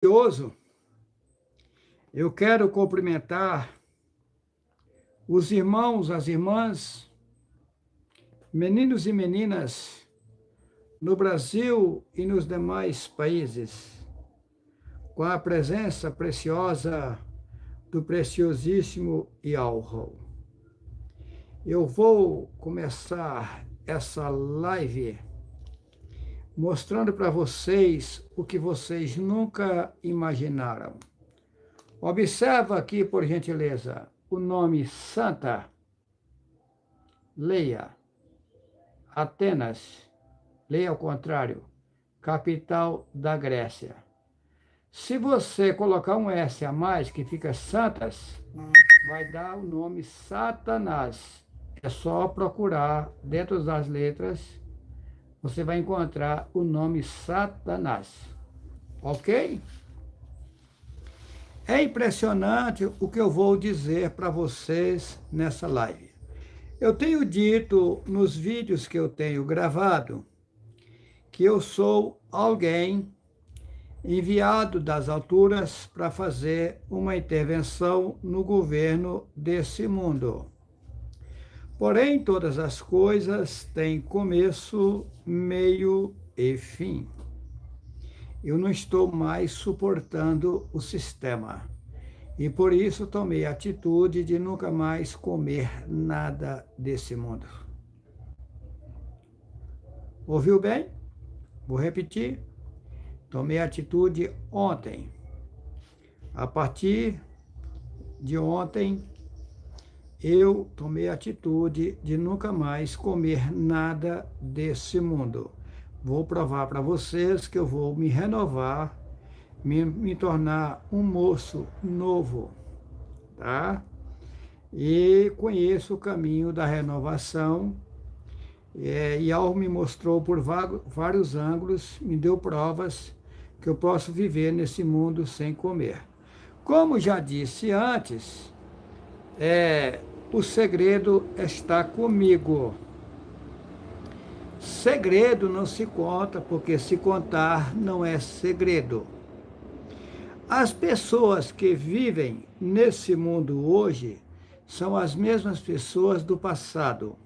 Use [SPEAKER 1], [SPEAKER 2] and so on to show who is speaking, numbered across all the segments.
[SPEAKER 1] Curioso, eu quero cumprimentar os irmãos, as irmãs, meninos e meninas no Brasil e nos demais países, com a presença preciosa do preciosíssimo Yahweh. Eu vou começar essa live mostrando para vocês o que vocês nunca imaginaram. Observa aqui, por gentileza, o nome Santa. Leia. Atenas. Leia ao contrário. Capital da Grécia. Se você colocar um S a mais, que fica Santas, vai dar o nome Satanás. É só procurar dentro das letras, você vai encontrar o nome Satanás. Ok? É impressionante o que eu vou dizer para vocês nessa live. Eu tenho dito nos vídeos que eu tenho gravado que eu sou alguém enviado das alturas para fazer uma intervenção no governo desse mundo. Porém, todas as coisas têm começo, meio e fim. Eu não estou mais suportando o sistema. E por isso tomei a atitude de nunca mais comer nada desse mundo. Ouviu bem? Vou repetir. Tomei a atitude ontem. A partir de ontem, eu tomei a atitude de nunca mais comer nada desse mundo. Vou provar para vocês que eu vou me renovar, me tornar um moço novo, tá? E conheço o caminho da renovação. E Al me mostrou por vários ângulos, me deu provas que eu posso viver nesse mundo sem comer. Como já disse antes, o segredo está comigo. Segredo não se conta, porque se contar não é segredo. As pessoas que vivem nesse mundo hoje são as mesmas pessoas do passado.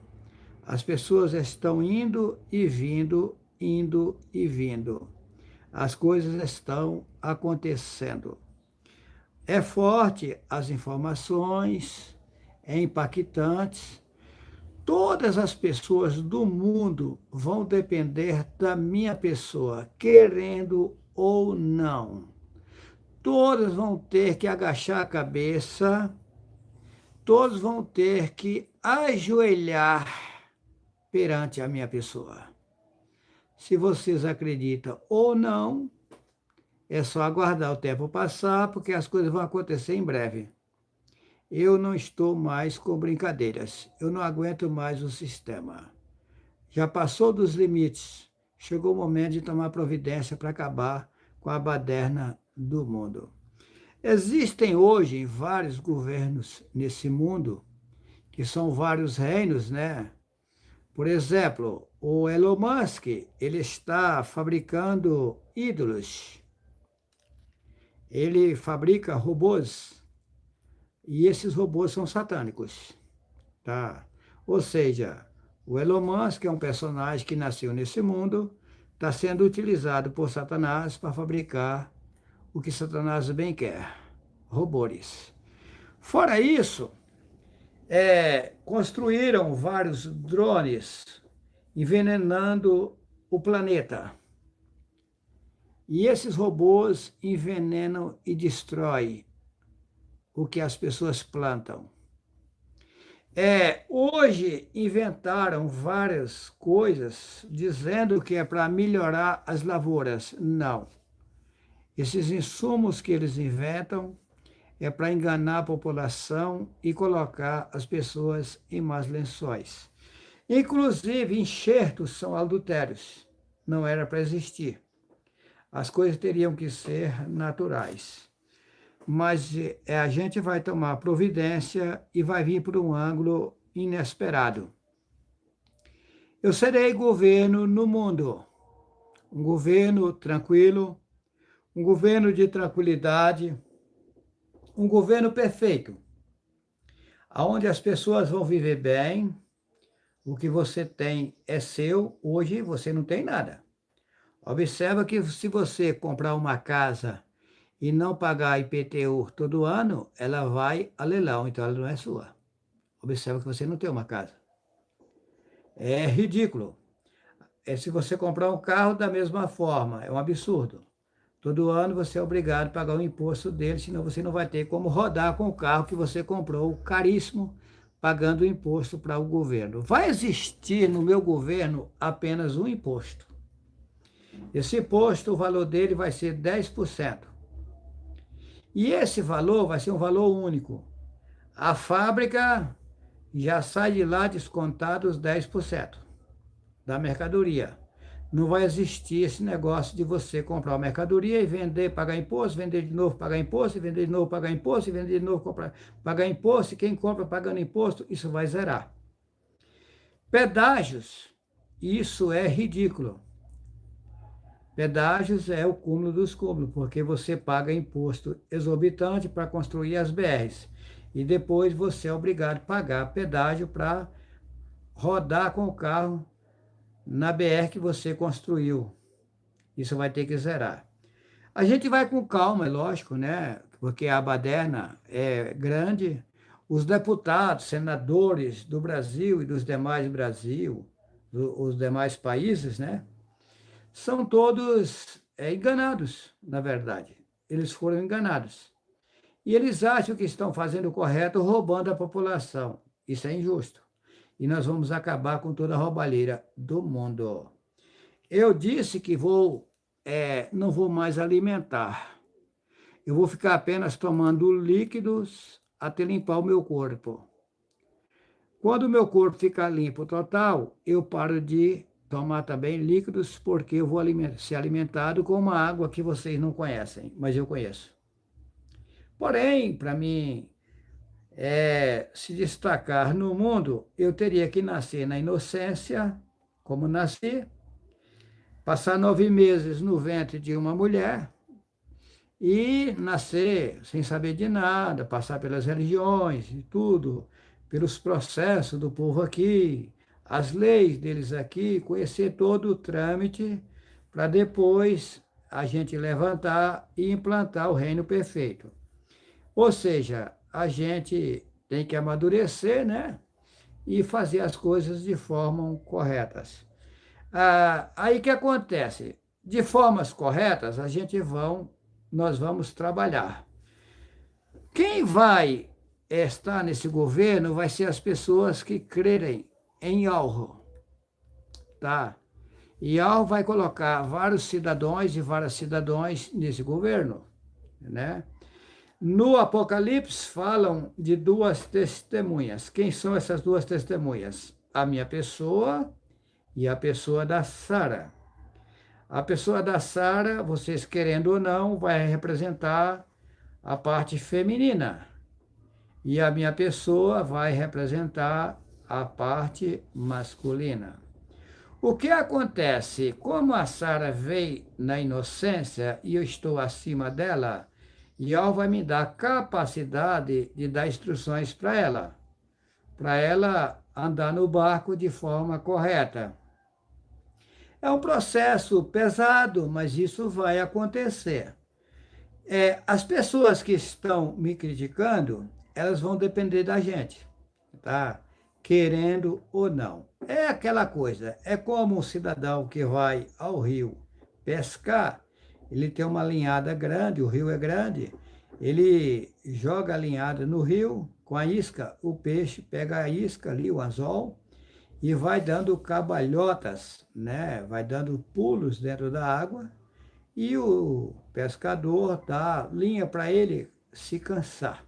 [SPEAKER 1] As pessoas estão indo e vindo, indo e vindo. As coisas estão acontecendo. É forte as informações, é impactante. Todas as pessoas do mundo vão depender da minha pessoa, querendo ou não. Todas vão ter que agachar a cabeça, todos vão ter que ajoelhar perante a minha pessoa. Se vocês acreditam ou não, é só aguardar o tempo passar, porque as coisas vão acontecer em breve. Eu não estou mais com brincadeiras. Eu não aguento mais o sistema. Já passou dos limites. Chegou o momento de tomar providência para acabar com a baderna do mundo. Existem hoje vários governos nesse mundo, que são vários reinos, né? Por exemplo, o Elon Musk, ele está fabricando ídolos. Ele fabrica robôs. E esses robôs são satânicos, tá? Ou seja, o Elon Musk é um personagem que nasceu nesse mundo, está sendo utilizado por Satanás para fabricar o que Satanás bem quer, robôs. Fora isso, construíram vários drones envenenando o planeta. E esses robôs envenenam e destroem o que as pessoas plantam. Hoje inventaram várias coisas dizendo que é para melhorar as lavouras. Não. Esses insumos que eles inventam é para enganar a população e colocar as pessoas em más lençóis. Inclusive, enxertos são adultérios. Não era para existir. As coisas teriam que ser naturais. Mas a gente vai tomar providência e vai vir por um ângulo inesperado. Eu serei governo no mundo, um governo tranquilo, um governo de tranquilidade, um governo perfeito, onde as pessoas vão viver bem, o que você tem é seu, hoje você não tem nada. Observa que se você comprar uma casa e não pagar IPTU todo ano, ela vai a leilão, então ela não é sua. Observa que você não tem uma casa. É ridículo. É se você comprar um carro da mesma forma, é um absurdo. Todo ano você é obrigado a pagar o imposto dele, senão você não vai ter como rodar com o carro que você comprou caríssimo, pagando o imposto para o governo. Vai existir no meu governo apenas um imposto. Esse imposto, o valor dele vai ser 10%. E esse valor vai ser um valor único. A fábrica já sai de lá descontado os 10% da mercadoria. Não vai existir esse negócio de você comprar uma mercadoria e vender, pagar imposto, vender de novo, pagar imposto, e vender de novo, pagar imposto, e vender de novo, pagar imposto, e quem compra pagando imposto, isso vai zerar. Pedágios, isso é ridículo. Pedágios é o cúmulo dos cúmulos, porque você paga imposto exorbitante para construir as BRs. E depois você é obrigado a pagar pedágio para rodar com o carro na BR que você construiu. Isso vai ter que zerar. A gente vai com calma, é lógico, né? Porque a baderna é grande. Os deputados, senadores do Brasil e dos demais Brasil, os demais países, né? São todos enganados, na verdade. Eles foram enganados. E eles acham que estão fazendo o correto, roubando a população. Isso é injusto. E nós vamos acabar com toda a roubalheira do mundo. Eu disse que não vou mais alimentar. Eu vou ficar apenas tomando líquidos até limpar o meu corpo. Quando o meu corpo ficar limpo total, eu paro de tomar também líquidos, porque eu vou ser alimentado com uma água que vocês não conhecem, mas eu conheço. Porém, para mim se destacar no mundo, eu teria que nascer na inocência, como nasci, passar 9 meses no ventre de uma mulher e nascer sem saber de nada, passar pelas religiões e tudo, pelos processos do povo aqui, as leis deles aqui, conhecer todo o trâmite para depois a gente levantar e implantar o reino perfeito. Ou seja, a gente tem que amadurecer, né? E fazer as coisas de forma corretas. Aí que acontece? De formas corretas, nós vamos trabalhar. Quem vai estar nesse governo vai ser as pessoas que crerem em algo, tá? E algo vai colocar vários cidadãos e várias cidadãs nesse governo, né? No Apocalipse falam de 2 testemunhas. Quem são essas 2 testemunhas? A minha pessoa e a pessoa da Sara. A pessoa da Sara, vocês querendo ou não, vai representar a parte feminina. E a minha pessoa vai representar a parte masculina. O que acontece? Como a Sara veio na inocência e eu estou acima dela, Yahweh vai me dar capacidade de dar instruções para ela andar no barco de forma correta. É um processo pesado, mas isso vai acontecer. As pessoas que estão me criticando, elas vão depender da gente, tá? Querendo ou não. É aquela coisa, é como um cidadão que vai ao rio pescar, ele tem uma linhada grande, o rio é grande, ele joga a linhada no rio com a isca, o peixe pega a isca ali, o anzol, e vai dando cabalhotas, né? Vai dando pulos dentro da água, e o pescador dá linha para ele se cansar.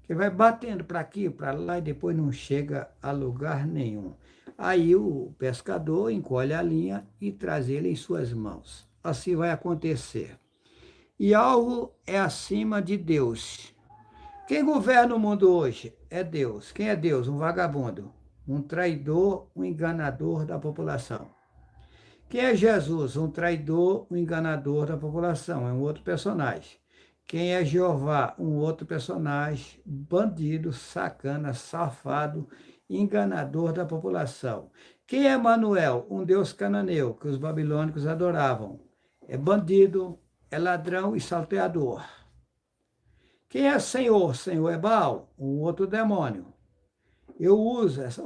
[SPEAKER 1] Ele vai batendo para aqui, para lá, e depois não chega a lugar nenhum. Aí o pescador encolhe a linha e traz ele em suas mãos. Assim vai acontecer. E algo é acima de Deus. Quem governa o mundo hoje é Deus. Quem é Deus? Um vagabundo, um traidor, um enganador da população. Quem é Jesus? Um traidor, um enganador da população, é um outro personagem. Quem é Jeová? Um outro personagem, bandido, sacana, safado, enganador da população. Quem é Manuel? Um deus cananeu, que os babilônicos adoravam. É bandido, é ladrão e salteador. Quem é Senhor? Senhor é Baal, um outro demônio. Eu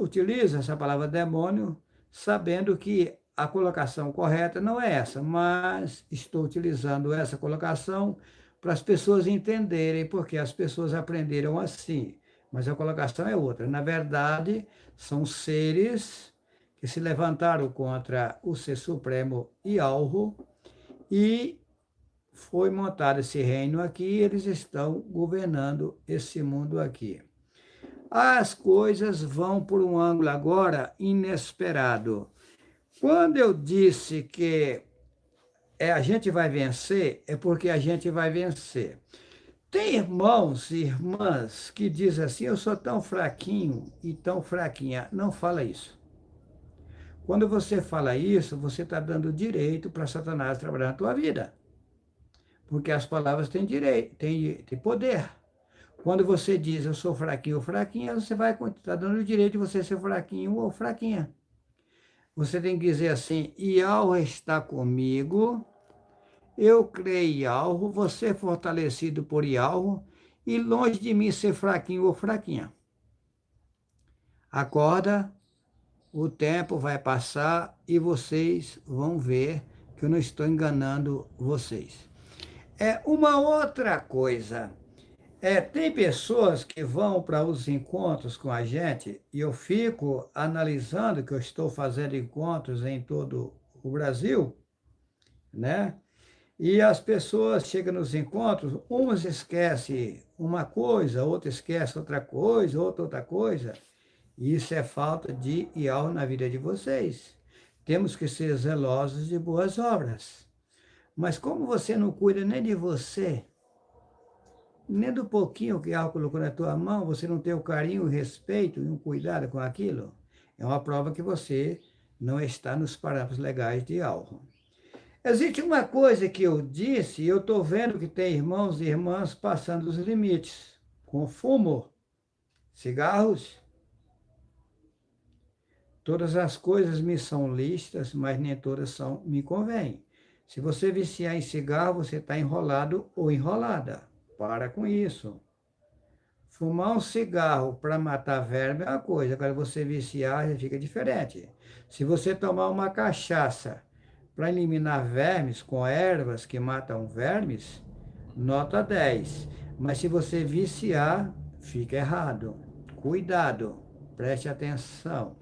[SPEAKER 1] utilizo essa palavra demônio, sabendo que a colocação correta não é essa, mas estou utilizando essa colocação para as pessoas entenderem, porque as pessoas aprenderam assim, mas a colocação é outra. Na verdade, são seres que se levantaram contra o Ser Supremo Yahweh e foi montado esse reino aqui, e eles estão governando esse mundo aqui. As coisas vão por um ângulo agora inesperado. Quando eu disse que a gente vai vencer, é porque a gente vai vencer. Tem irmãos e irmãs que dizem assim, eu sou tão fraquinho e tão fraquinha. Não fala isso. Quando você fala isso, você está dando direito para Satanás trabalhar na tua vida. Porque as palavras têm direito, têm poder. Quando você diz eu sou fraquinho ou fraquinha, você vai estar dando o direito de você ser fraquinho ou fraquinha. Você tem que dizer assim, Yahweh está comigo, eu creio em Yahweh, você é fortalecido por Yahweh, e longe de mim ser fraquinho ou fraquinha. Acorda, o tempo vai passar e vocês vão ver que eu não estou enganando vocês. É uma outra coisa. Tem pessoas que vão para os encontros com a gente e eu fico analisando que eu estou fazendo encontros em todo o Brasil, né? E as pessoas chegam nos encontros, umas esquecem uma coisa, outra esquece outra coisa, outra coisa. Isso é falta de Yahweh na vida de vocês. Temos que ser zelosos de boas obras. Mas como você não cuida nem de você, nem do pouquinho que Yahweh colocou na tua mão, você não tem o carinho, o respeito e um cuidado com aquilo, é uma prova que você não está nos parâmetros legais de Yahweh. Existe uma coisa que eu disse, e eu estou vendo que tem irmãos e irmãs passando os limites, com fumo, cigarros. Todas as coisas me são lícitas, mas nem todas me convêm. Se você viciar em cigarro, você está enrolado ou enrolada. Para com isso. Fumar um cigarro para matar verme é uma coisa, agora você viciar já fica diferente. Se você tomar uma cachaça para eliminar vermes com ervas que matam vermes, nota 10. Mas se você viciar, fica errado. Cuidado, preste atenção.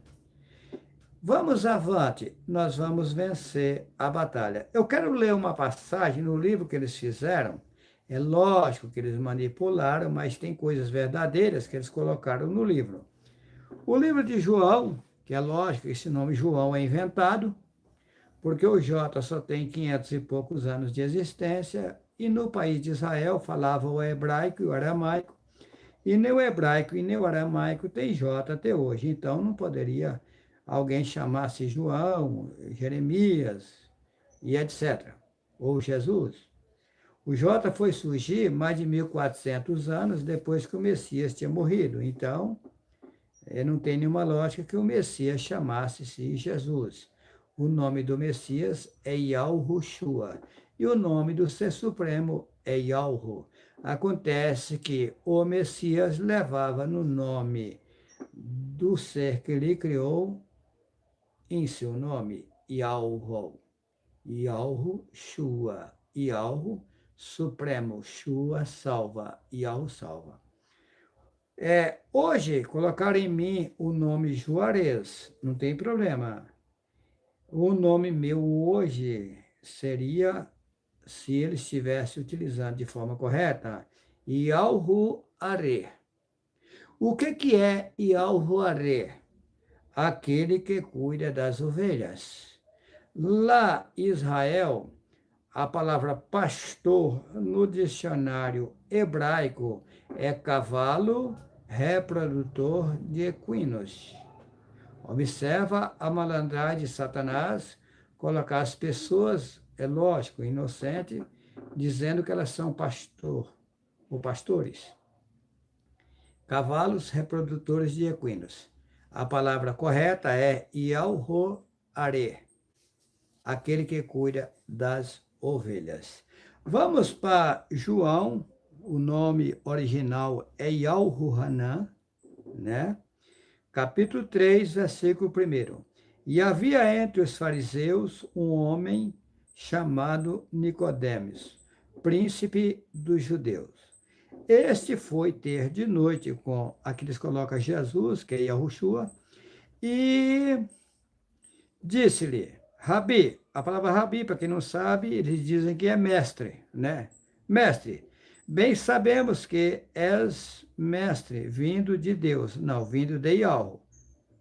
[SPEAKER 1] Vamos avante, nós vamos vencer a batalha. Eu quero ler uma passagem no livro que eles fizeram. É lógico que eles manipularam, mas tem coisas verdadeiras que eles colocaram no livro. O livro de João, que é lógico que esse nome João é inventado, porque o J só tem 500 e poucos anos de existência, e no país de Israel falava o hebraico e o aramaico, e nem o hebraico e nem o aramaico tem J até hoje, então não poderia alguém chamar-se João, Jeremias e etc., ou Jesus. O J foi surgir mais de 1400 anos depois que o Messias tinha morrido. Então, não tem nenhuma lógica que o Messias chamasse-se Jesus. O nome do Messias é Yahushua. E o nome do Ser Supremo é Yahweh. Acontece que o Messias levava no nome do ser que ele criou, em seu nome, Yahweh. Yahushua. Yahweh Supremo, Shua salva, Yahweh salva. Hoje, colocaram em mim o nome Juarez, não tem problema. O nome meu hoje seria, se ele estivesse utilizando de forma correta, Yahuaré. O que é Yahuaré? Aquele que cuida das ovelhas. Lá, Israel, a palavra pastor no dicionário hebraico é cavalo reprodutor de equinos. Observa a malandragem de Satanás colocar as pessoas, é lógico, inocente, dizendo que elas são pastor ou pastores. Cavalos reprodutores de equinos. A palavra correta é Iauhoare, aquele que cuida das ovelhas. Vamos para João, o nome original é Yahuhanan, né? Capítulo 3, versículo 1. E havia entre os fariseus um homem chamado Nicodemos, príncipe dos judeus. Este foi ter de noite com aqueles que colocam Jesus, que é Yahushua, e disse-lhe, Rabi, a palavra Rabi, para quem não sabe, eles dizem que é mestre, né? Mestre, bem sabemos que és mestre, vindo de Deus, não, vindo de Yahweh.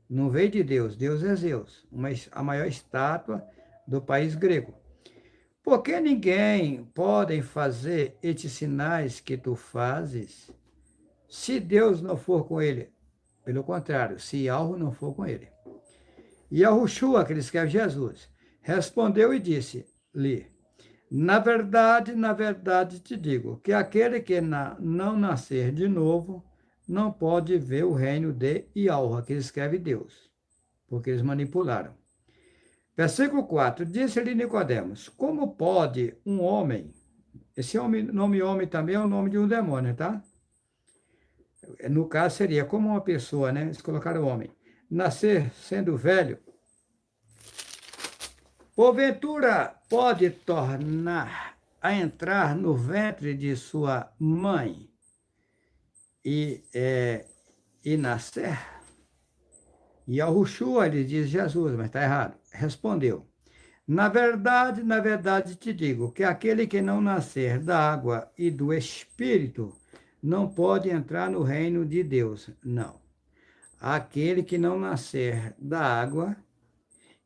[SPEAKER 1] Não veio de Deus, Deus é Zeus, a maior estátua do país grego. Porque ninguém pode fazer estes sinais que tu fazes se Deus não for com ele. Pelo contrário, se Yahweh não for com ele. E Yahushua, que ele escreve Jesus, respondeu e disse-lhe, na verdade te digo, que aquele que não nascer de novo, não pode ver o reino de Yahweh, que ele escreve Deus, porque eles manipularam. Versículo 4, disse-lhe Nicodemos, como pode um homem, esse nome homem também é o nome de um demônio, tá? No caso seria como uma pessoa, né? Eles colocaram homem. Nascer sendo velho, porventura pode tornar a entrar no ventre de sua mãe e nascer? E Yahushua lhe diz Jesus, mas está errado. Respondeu, na verdade te digo, que aquele que não nascer da água e do Espírito não pode entrar no reino de Deus. Não. Aquele que não nascer da água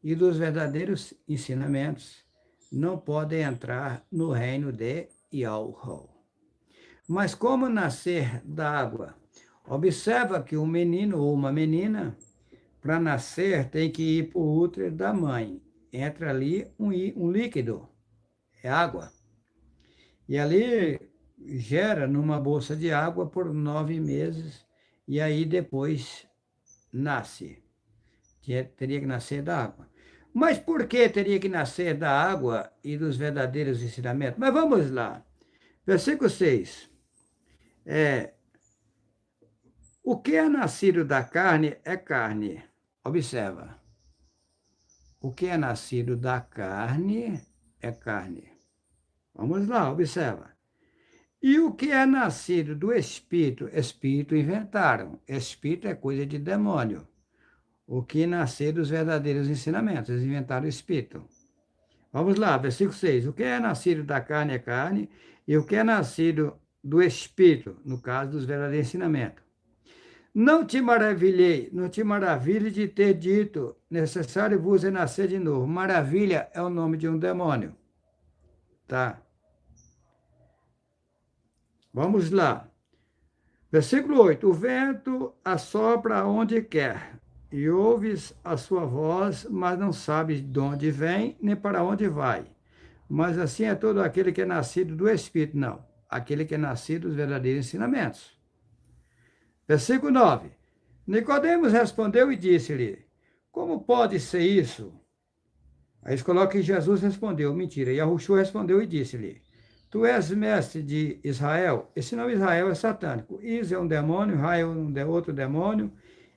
[SPEAKER 1] e dos verdadeiros ensinamentos não pode entrar no reino de Yahweh. Mas como nascer da água? Observa que um menino ou uma menina, para nascer, tem que ir para o útero da mãe. Entra ali um líquido, é água. E ali gera numa bolsa de água por 9 meses, e aí depois nasce. Teria que nascer da água. Mas por que teria que nascer da água e dos verdadeiros ensinamentos? Mas vamos lá. Versículo 6. O que é nascido da carne é carne. Observa. O que é nascido da carne é carne. Vamos lá, observa. E o que é nascido do Espírito? Espírito inventaram. Espírito é coisa de demônio. O que nascer dos verdadeiros ensinamentos. Eles inventaram o Espírito. Vamos lá, versículo 6. O que é nascido da carne é carne, e o que é nascido do Espírito, no caso dos verdadeiros ensinamentos. Não te maravilhe de ter dito, necessário vos é nascer de novo. Maravilha é o nome de um demônio. Tá? Vamos lá. Versículo 8. O vento assopra onde quer, e ouves a sua voz, mas não sabes de onde vem, nem para onde vai. Mas assim é todo aquele que é nascido do Espírito. Não, aquele que é nascido dos verdadeiros ensinamentos. Versículo 9. Nicodemos respondeu e disse-lhe, como pode ser isso? Aí eles colocam que Jesus respondeu, mentira. Yahushua respondeu e disse-lhe, tu és mestre de Israel? Esse nome Israel é satânico. Is é um demônio, Israel é outro demônio,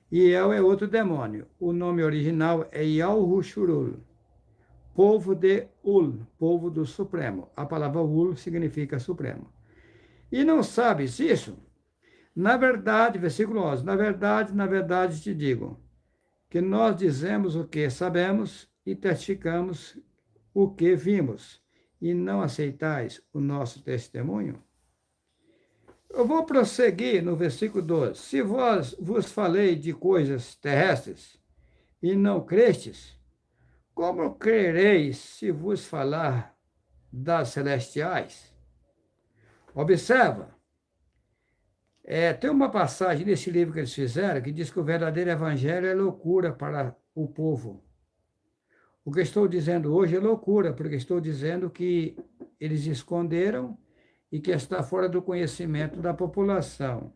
[SPEAKER 1] e El é outro demônio. O nome original é Yahushurul, povo de Ul, povo do Supremo. A palavra Ul significa Supremo. E não sabes isso? Na verdade, versículo 11, na verdade te digo, que nós dizemos o que sabemos e testificamos o que vimos, e não aceitais o nosso testemunho? Eu vou prosseguir no versículo 12. Se vos falei de coisas terrestres e não crestes, como crereis se vos falar das celestiais? Observa, tem uma passagem nesse livro que eles fizeram que diz que o verdadeiro evangelho é loucura para o povo. O que estou dizendo hoje é loucura, porque estou dizendo que eles esconderam e que está fora do conhecimento da população.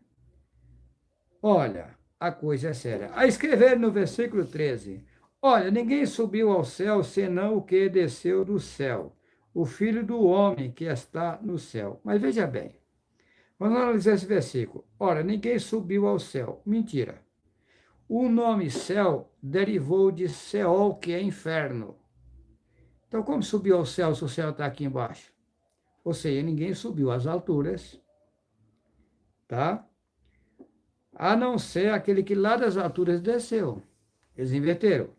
[SPEAKER 1] Olha, a coisa é séria. A escrever no versículo 13: Olha, ninguém subiu ao céu senão o que desceu do céu, o Filho do homem que está no céu. Mas veja bem, vamos analisar esse versículo. Ora, ninguém subiu ao céu. Mentira. O nome céu derivou de Seol, que é inferno. Então, como subiu ao céu se o céu está aqui embaixo? Ou seja, ninguém subiu às alturas, tá? A não ser aquele que lá das alturas desceu. Eles inverteram.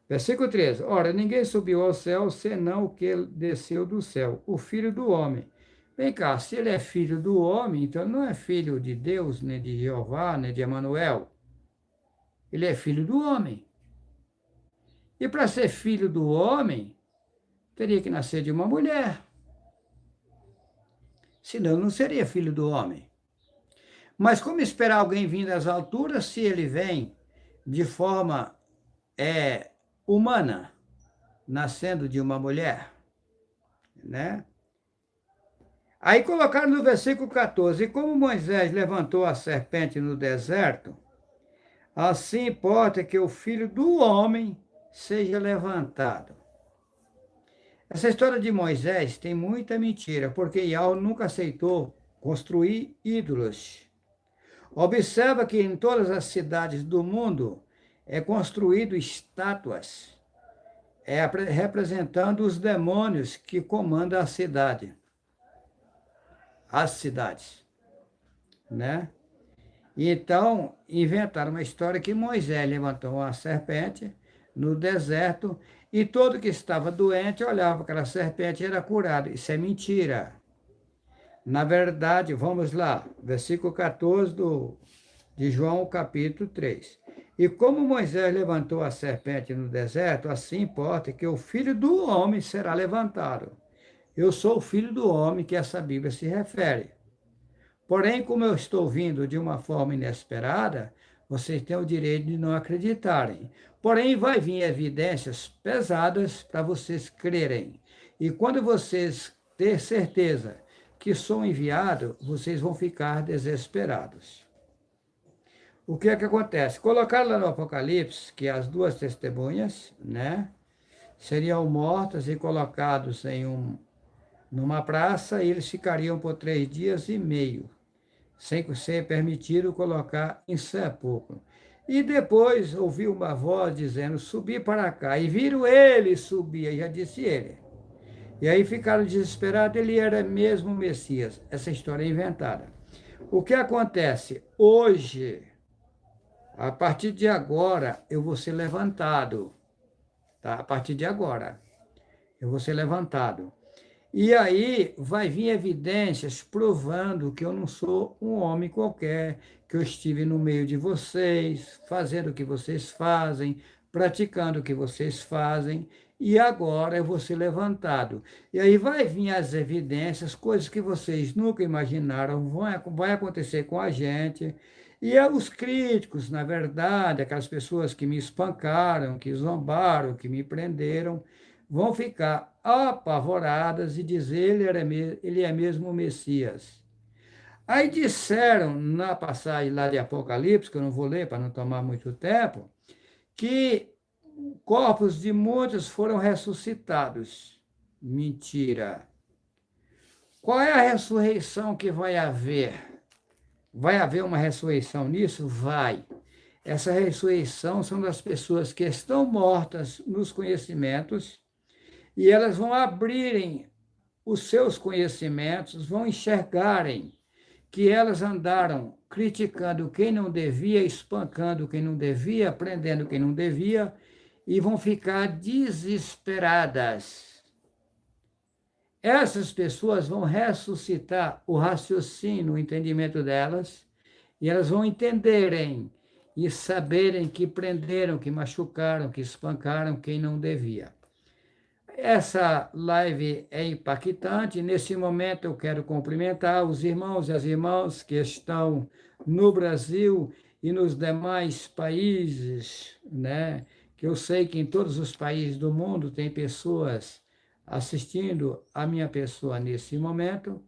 [SPEAKER 1] Versículo 13. Ora, ninguém subiu ao céu senão o que desceu do céu, o Filho do homem. Vem cá, se ele é filho do homem, então ele não é filho de Deus, nem de Jeová, nem de Emanuel. Ele é filho do homem. E para ser filho do homem, teria que nascer de uma mulher. Senão não seria filho do homem. Mas como esperar alguém vir das alturas se ele vem de forma humana, nascendo de uma mulher? Né? Aí colocaram no versículo 14: E como Moisés levantou a serpente no deserto, assim importa que o Filho do homem seja levantado. Essa história de Moisés tem muita mentira, porque Yahweh nunca aceitou construir ídolos. Observa que em todas as cidades do mundo é construído estátuas, representando os demônios que comandam a cidade, as cidades, né? Então, inventaram uma história que Moisés levantou uma serpente no deserto e todo que estava doente olhava para aquela serpente e era curado. Isso é mentira. Na verdade, vamos lá, versículo 14 de João, capítulo 3. E como Moisés levantou a serpente no deserto, assim importa que o Filho do homem será levantado. Eu sou o Filho do homem que essa Bíblia se refere. Porém, como eu estou vindo de uma forma inesperada, vocês têm o direito de não acreditarem. Porém, vai vir evidências pesadas para vocês crerem. E quando vocês ter certeza que sou enviado, vocês vão ficar desesperados. O que é que acontece? Colocaram lá no Apocalipse que as duas testemunhas, né, seriam mortas e colocados numa praça e eles ficariam por 3 dias e meio, sem ser permitido colocar em sepulcro. E depois ouviu uma voz dizendo: subi para cá. E viram ele subir, já disse ele. E aí ficaram desesperados, ele era mesmo o Messias. Essa história é inventada. O que acontece? Hoje, a partir de agora, eu vou ser levantado. Tá? A partir de agora, eu vou ser levantado. E aí vai vir evidências provando que eu não sou um homem qualquer, que eu estive no meio de vocês, fazendo o que vocês fazem, praticando o que vocês fazem, e agora eu vou ser levantado. E aí vai vir as evidências, coisas que vocês nunca imaginaram, vai acontecer com a gente. E os críticos, na verdade, aquelas pessoas que me espancaram, que zombaram, que me prenderam, vão ficar apavoradas e dizer ele é mesmo o Messias. Aí disseram, na passagem lá de Apocalipse, que eu não vou ler para não tomar muito tempo, que corpos de muitos foram ressuscitados. Mentira. Qual é a ressurreição que vai haver? Vai haver uma ressurreição nisso? Vai. Essa ressurreição são das pessoas que estão mortas nos conhecimentos e elas vão abrirem os seus conhecimentos, vão enxergarem que elas andaram criticando quem não devia, espancando quem não devia, prendendo quem não devia, e vão ficar desesperadas. Essas pessoas vão ressuscitar o raciocínio, o entendimento delas, e elas vão entenderem e saberem que prenderam, que machucaram, que espancaram quem não devia. Essa live é impactante. Nesse momento eu quero cumprimentar os irmãos e as irmãs que estão no Brasil e nos demais países, né, que eu sei que em todos os países do mundo tem pessoas assistindo a minha pessoa nesse momento.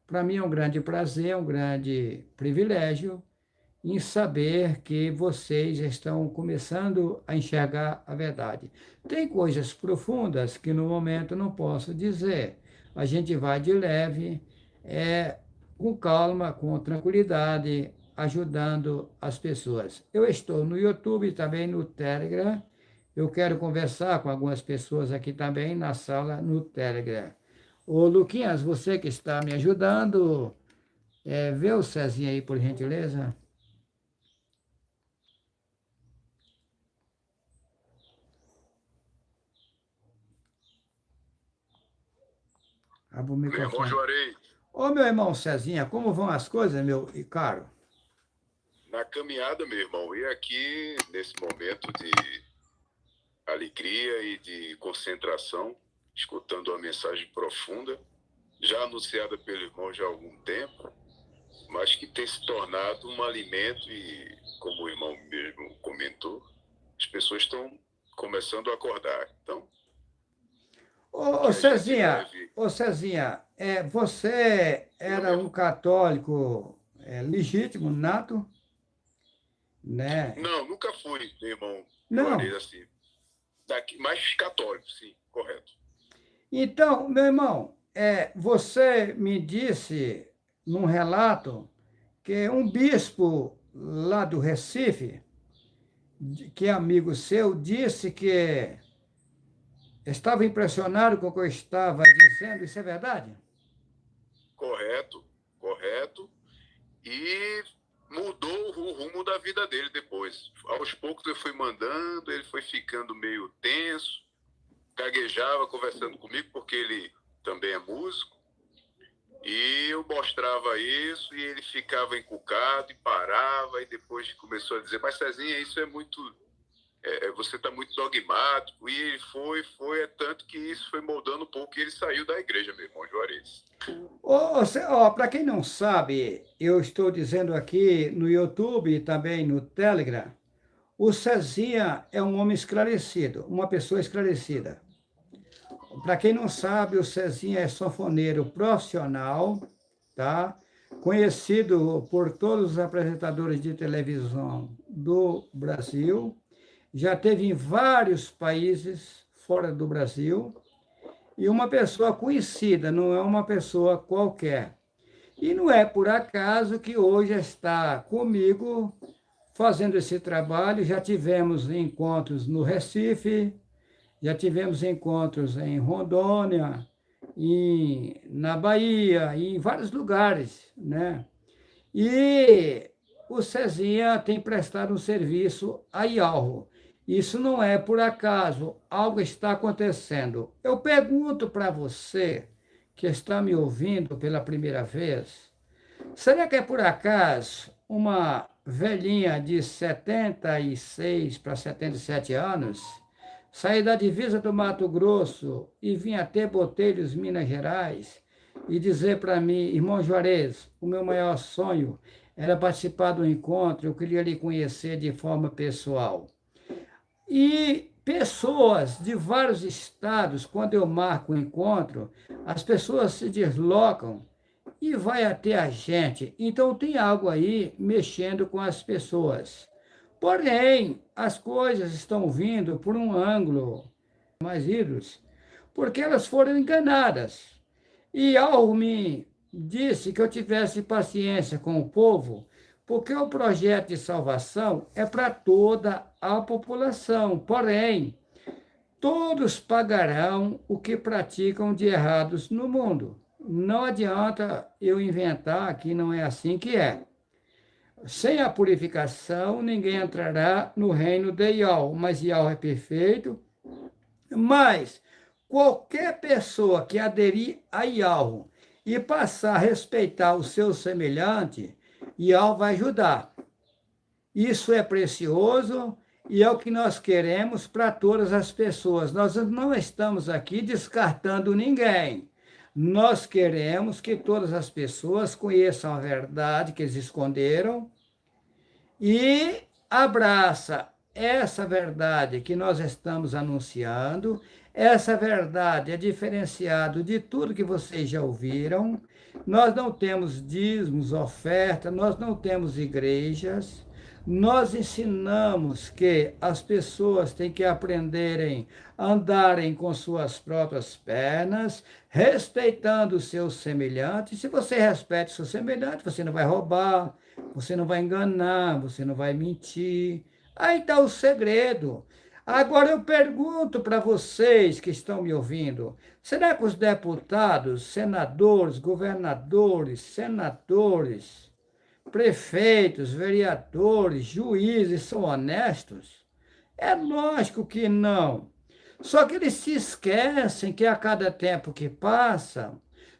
[SPEAKER 1] Para mim é um grande prazer, um grande privilégio em saber que vocês estão começando a enxergar a verdade. Tem coisas profundas que no momento não posso dizer. A gente vai de leve, com calma, com tranquilidade, ajudando as pessoas. Eu estou no YouTube e também no Telegram. Eu quero conversar com algumas pessoas aqui também na sala no Telegram. Ô, Luquinhas, você que está me ajudando, vê o Cezinha aí, por gentileza. Abre o
[SPEAKER 2] Meu irmão
[SPEAKER 1] microfone.
[SPEAKER 2] Juarez,
[SPEAKER 1] Ô, meu irmão Cezinha, como vão as coisas, meu caro?
[SPEAKER 2] na caminhada, meu irmão, e aqui nesse momento de alegria e de concentração, escutando uma mensagem profunda, já anunciada pelo irmão já há algum tempo, mas que tem se tornado um alimento e, como o irmão mesmo comentou, as pessoas estão começando a acordar. Então,
[SPEAKER 1] Ô,
[SPEAKER 2] que a gente
[SPEAKER 1] Cezinha,
[SPEAKER 2] leve...
[SPEAKER 1] ô, Cezinha, você
[SPEAKER 2] Diga,
[SPEAKER 1] era
[SPEAKER 2] meu
[SPEAKER 1] um
[SPEAKER 2] irmão.
[SPEAKER 1] católico legítimo, nato, né?
[SPEAKER 2] Não, nunca fui, meu irmão Juarez,
[SPEAKER 1] Não.
[SPEAKER 2] assim, daqui, mais católico, sim, correto.
[SPEAKER 1] Então, meu irmão, você me disse num relato que um bispo lá do Recife, que é amigo seu, disse que estava impressionado com o que eu estava dizendo. Isso é verdade?
[SPEAKER 2] Correto, correto. E mudou o rumo da vida dele depois. Aos poucos eu fui mandando, ele foi ficando meio tenso, gaguejava conversando comigo, porque ele também é músico. E eu mostrava isso e ele ficava encucado e parava, e depois começou a dizer, mas Cezinha, isso é muito... você está muito dogmático. E ele foi, é tanto que isso foi moldando um pouco e ele saiu da igreja, meu irmão Juarez.
[SPEAKER 1] Para quem não sabe, eu estou dizendo aqui no YouTube e também no Telegram, o Cezinha é um homem esclarecido, uma pessoa esclarecida. Para quem não sabe, o Cezinha é sanfoneiro profissional, tá? Conhecido por todos os apresentadores de televisão do Brasil, já teve em vários países fora do Brasil, e uma pessoa conhecida, não é uma pessoa qualquer. E não é por acaso que hoje está comigo fazendo esse trabalho. Já tivemos encontros no Recife, já tivemos encontros em Rondônia, na Bahia, e em vários lugares, né? E o Cezinha tem prestado um serviço a IALRO. Isso não é por acaso, algo está acontecendo. Eu pergunto para você, que está me ouvindo pela primeira vez, será que é por acaso uma velhinha de 76 para 77 anos sair da divisa do Mato Grosso e vir até Botelhos, Minas Gerais, e dizer para mim, irmão Juarez, o meu maior sonho era participar do encontro, eu queria lhe conhecer de forma pessoal. E pessoas de vários estados, quando eu marco o encontro, as pessoas se deslocam e vai até a gente. Então tem algo aí mexendo com as pessoas. Porém, as coisas estão vindo por um ângulo mais ídolos, porque elas foram enganadas. E algo me disse que eu tivesse paciência com o povo, porque o projeto de salvação é para toda a população. Porém, todos pagarão o que praticam de errados no mundo. Não adianta eu inventar que não é assim que é. Sem a purificação, ninguém entrará no reino de Ial, mas Ial é perfeito. Mas qualquer pessoa que aderir a Ial e passar a respeitar o seu semelhante, Ial vai ajudar. Isso é precioso e é o que nós queremos para todas as pessoas. Nós não estamos aqui descartando ninguém. Nós queremos que todas as pessoas conheçam a verdade que eles esconderam e abraça essa verdade que nós estamos anunciando, essa verdade é diferenciada de tudo que vocês já ouviram. Nós não temos dízimos, oferta, nós não temos igrejas. Nós ensinamos que as pessoas têm que aprenderem a andarem com suas próprias pernas, respeitando os seus semelhantes. Se você respeita o seu semelhante, você não vai roubar, você não vai enganar, você não vai mentir. Aí está o segredo. Agora eu pergunto para vocês que estão me ouvindo: será que os deputados, senadores, governadores, senadores, prefeitos, vereadores, juízes são honestos? É lógico que não. Só que eles se esquecem que a cada tempo que passa,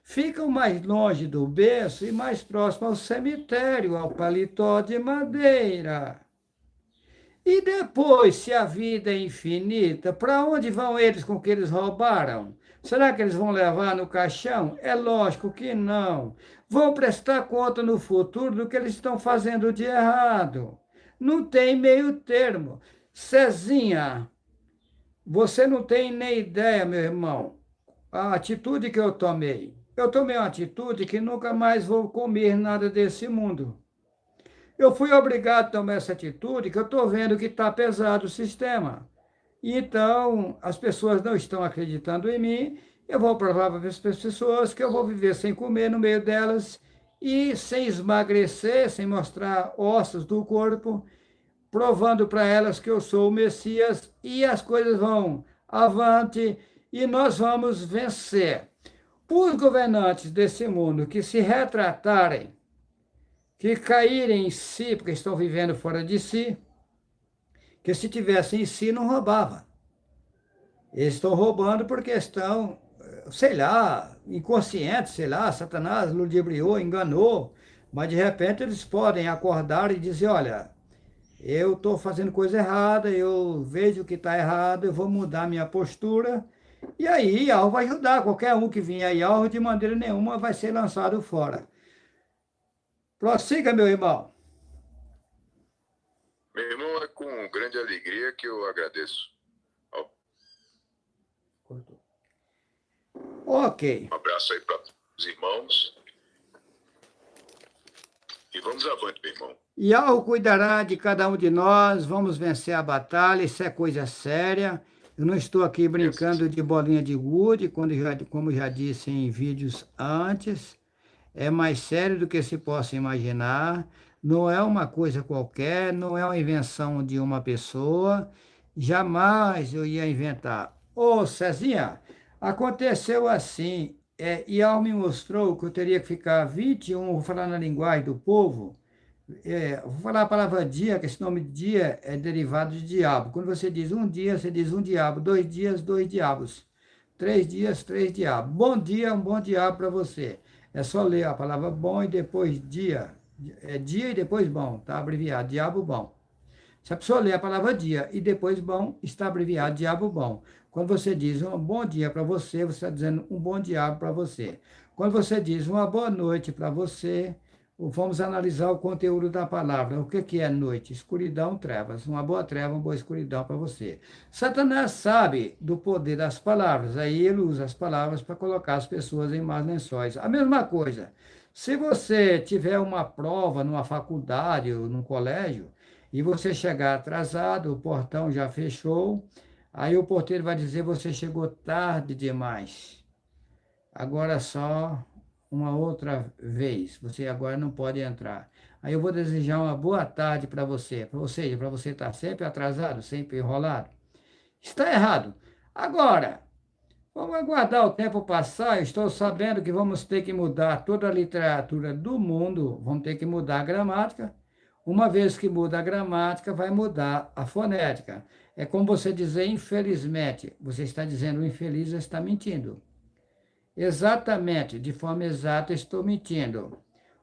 [SPEAKER 1] ficam mais longe do berço e mais próximo ao cemitério, ao paletó de madeira. E depois, se a vida é infinita, para onde vão eles com o que eles roubaram? Será que eles vão levar no caixão? É lógico que não. Vão prestar conta no futuro do que eles estão fazendo de errado. Não tem meio termo. Cezinha, você não tem nem ideia, meu irmão, a atitude que eu tomei. Eu tomei uma atitude que nunca mais vou comer nada desse mundo. Eu fui obrigado a tomar essa atitude, que eu estou vendo que está pesado o sistema. Então, as pessoas não estão acreditando em mim, eu vou provar para as pessoas que eu vou viver sem comer no meio delas e sem esmagrecer, sem mostrar ossos do corpo, provando para elas que eu sou o Messias, e as coisas vão avante e nós vamos vencer. Os governantes desse mundo que se retratarem, que caírem em si, porque estão vivendo fora de si, que se tivessem em si não roubava. Eles estão roubando porque estão, sei lá, inconscientes, sei lá, Satanás ludibriou, enganou, mas de repente eles podem acordar e dizer: olha, eu estou fazendo coisa errada, eu vejo que está errado, eu vou mudar minha postura, e aí Yahweh vai ajudar. Qualquer um que vier a Yahweh, de maneira nenhuma, vai ser lançado fora. Prossiga, meu irmão.
[SPEAKER 2] Meu irmão, é com grande alegria que eu agradeço.
[SPEAKER 1] Ok.
[SPEAKER 2] Um abraço aí para os irmãos. E vamos avante, meu irmão.
[SPEAKER 1] Yahweh cuidará de cada um de nós, vamos vencer a batalha, isso é coisa séria. Eu não estou aqui brincando de bolinha de gude, como já disse em vídeos antes. É mais sério do que se possa imaginar. Não é uma coisa qualquer, não é uma invenção de uma pessoa. Jamais eu ia inventar. Ô, Cezinha, aconteceu assim. Yahweh me mostrou que eu teria que ficar 21, vou falar na linguagem do povo. Vou falar a palavra dia, que esse nome dia é derivado de diabo. Quando você diz um dia, você diz um diabo. 2 dias, 2 diabos. 3 dias, 3 diabos. Bom dia, um bom diabo para você. É só ler a palavra bom e depois dia. É dia e depois bom, tá abreviado, diabo bom. Se a pessoa ler a palavra dia e depois bom, está abreviado diabo bom. Quando você diz um bom dia para você, você está dizendo um bom diabo para você. Quando você diz uma boa noite para você, vamos analisar o conteúdo da palavra. O que é noite? Escuridão, trevas. Uma boa treva, uma boa escuridão para você. Satanás sabe do poder das palavras. Aí ele usa as palavras para colocar as pessoas em más lençóis. A mesma coisa. Se você tiver uma prova numa faculdade ou num colégio e você chegar atrasado, o portão já fechou, aí o porteiro vai dizer: você chegou tarde demais. Agora só uma outra vez, você agora não pode entrar. Aí eu vou desejar uma boa tarde para você, ou seja, para você estar sempre atrasado, sempre enrolado. Está errado. Agora, vamos aguardar o tempo passar. Eu estou sabendo que vamos ter que mudar toda a literatura do mundo, vamos ter que mudar a gramática. Uma vez que muda a gramática, vai mudar a fonética. É como você dizer infelizmente. Você está dizendo infeliz, está mentindo. Exatamente, de forma exata, estou mentindo.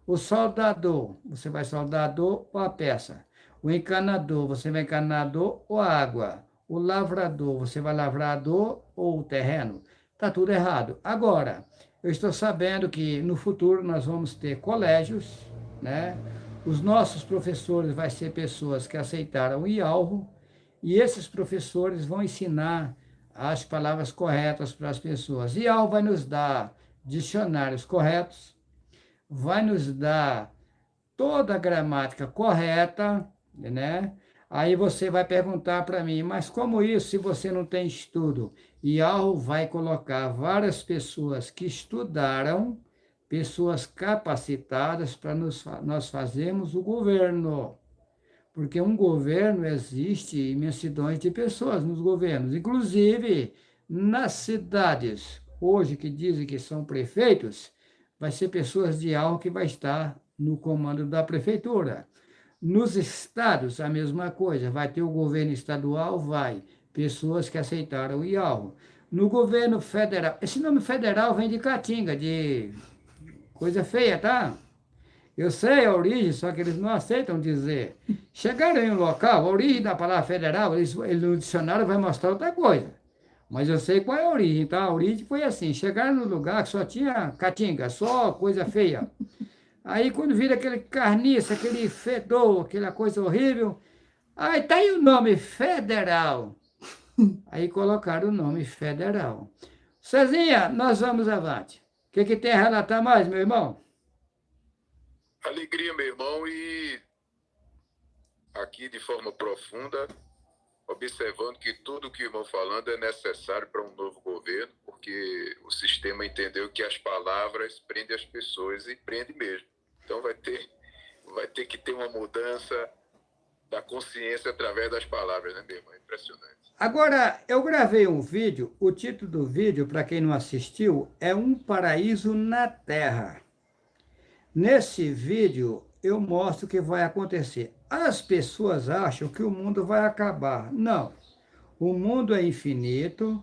[SPEAKER 1] O soldador, você vai soldador ou a peça. O encanador, você vai encanador ou a água. O lavrador, você vai lavrador ou o terreno. Está tudo errado. Agora, eu estou sabendo que no futuro nós vamos ter colégios, né? Os nossos professores vão ser pessoas que aceitaram o Yahweh, e esses professores vão ensinar as palavras corretas para as pessoas. E ao vai nos dar dicionários corretos, vai nos dar toda a gramática correta, né? Aí você vai perguntar para mim, mas como isso se você não tem estudo? E Al vai colocar várias pessoas que estudaram, pessoas capacitadas para nós fazermos o governo. Porque um governo existe imensidões de pessoas nos governos, inclusive nas cidades, hoje que dizem que são prefeitos, vai ser pessoas de Al que vai estar no comando da prefeitura. Nos estados, a mesma coisa, vai ter o governo estadual, vai, pessoas que aceitaram o IAU. No governo federal, esse nome federal vem de Caatinga, de coisa feia, tá? Eu sei a origem, só que eles não aceitam dizer. Chegaram em um local, a origem da palavra federal, no dicionário vai mostrar outra coisa. Mas eu sei qual é a origem, tá? A origem foi assim, chegaram no lugar que só tinha Caatinga, só coisa feia. Aí quando vira aquele carniça, aquele fedor, aquela coisa horrível, aí tá aí o nome federal. Aí colocaram o nome federal. Cezinha, nós vamos avante. O que tem a relatar mais, meu irmão?
[SPEAKER 2] Alegria, meu irmão, e aqui de forma profunda, observando que tudo que o irmão falando é necessário para um novo governo, porque o sistema entendeu que as palavras prendem as pessoas e prende mesmo. Então vai ter que ter uma mudança da consciência através das palavras, né, meu irmão? É impressionante.
[SPEAKER 1] Agora, eu gravei um vídeo, o título do vídeo, para quem não assistiu, é Um Paraíso na Terra. Nesse vídeo, eu mostro o que vai acontecer. As pessoas acham que o mundo vai acabar. Não. O mundo é infinito.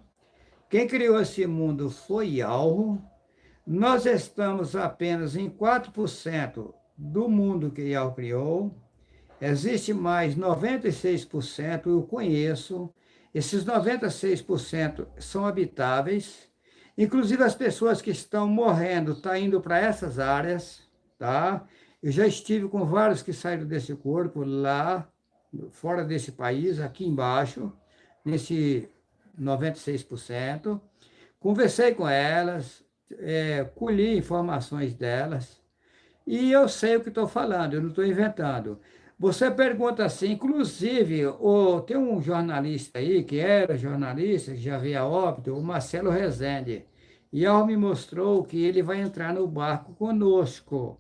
[SPEAKER 1] Quem criou esse mundo foi Yahweh. Nós estamos apenas em 4% do mundo que Yahweh criou. Existe mais 96%, eu conheço. Esses 96% são habitáveis. Inclusive as pessoas que estão morrendo estão indo para essas áreas, tá? Eu já estive com vários que saíram desse corpo lá, fora desse país, aqui embaixo, nesse 96%. Conversei com elas, colhi informações delas, e eu sei o que estou falando, eu não estou inventando. Você pergunta assim, inclusive, tem um jornalista aí, que era jornalista, que já veio a óbito, o Marcelo Rezende, e ele me mostrou que ele vai entrar no barco conosco.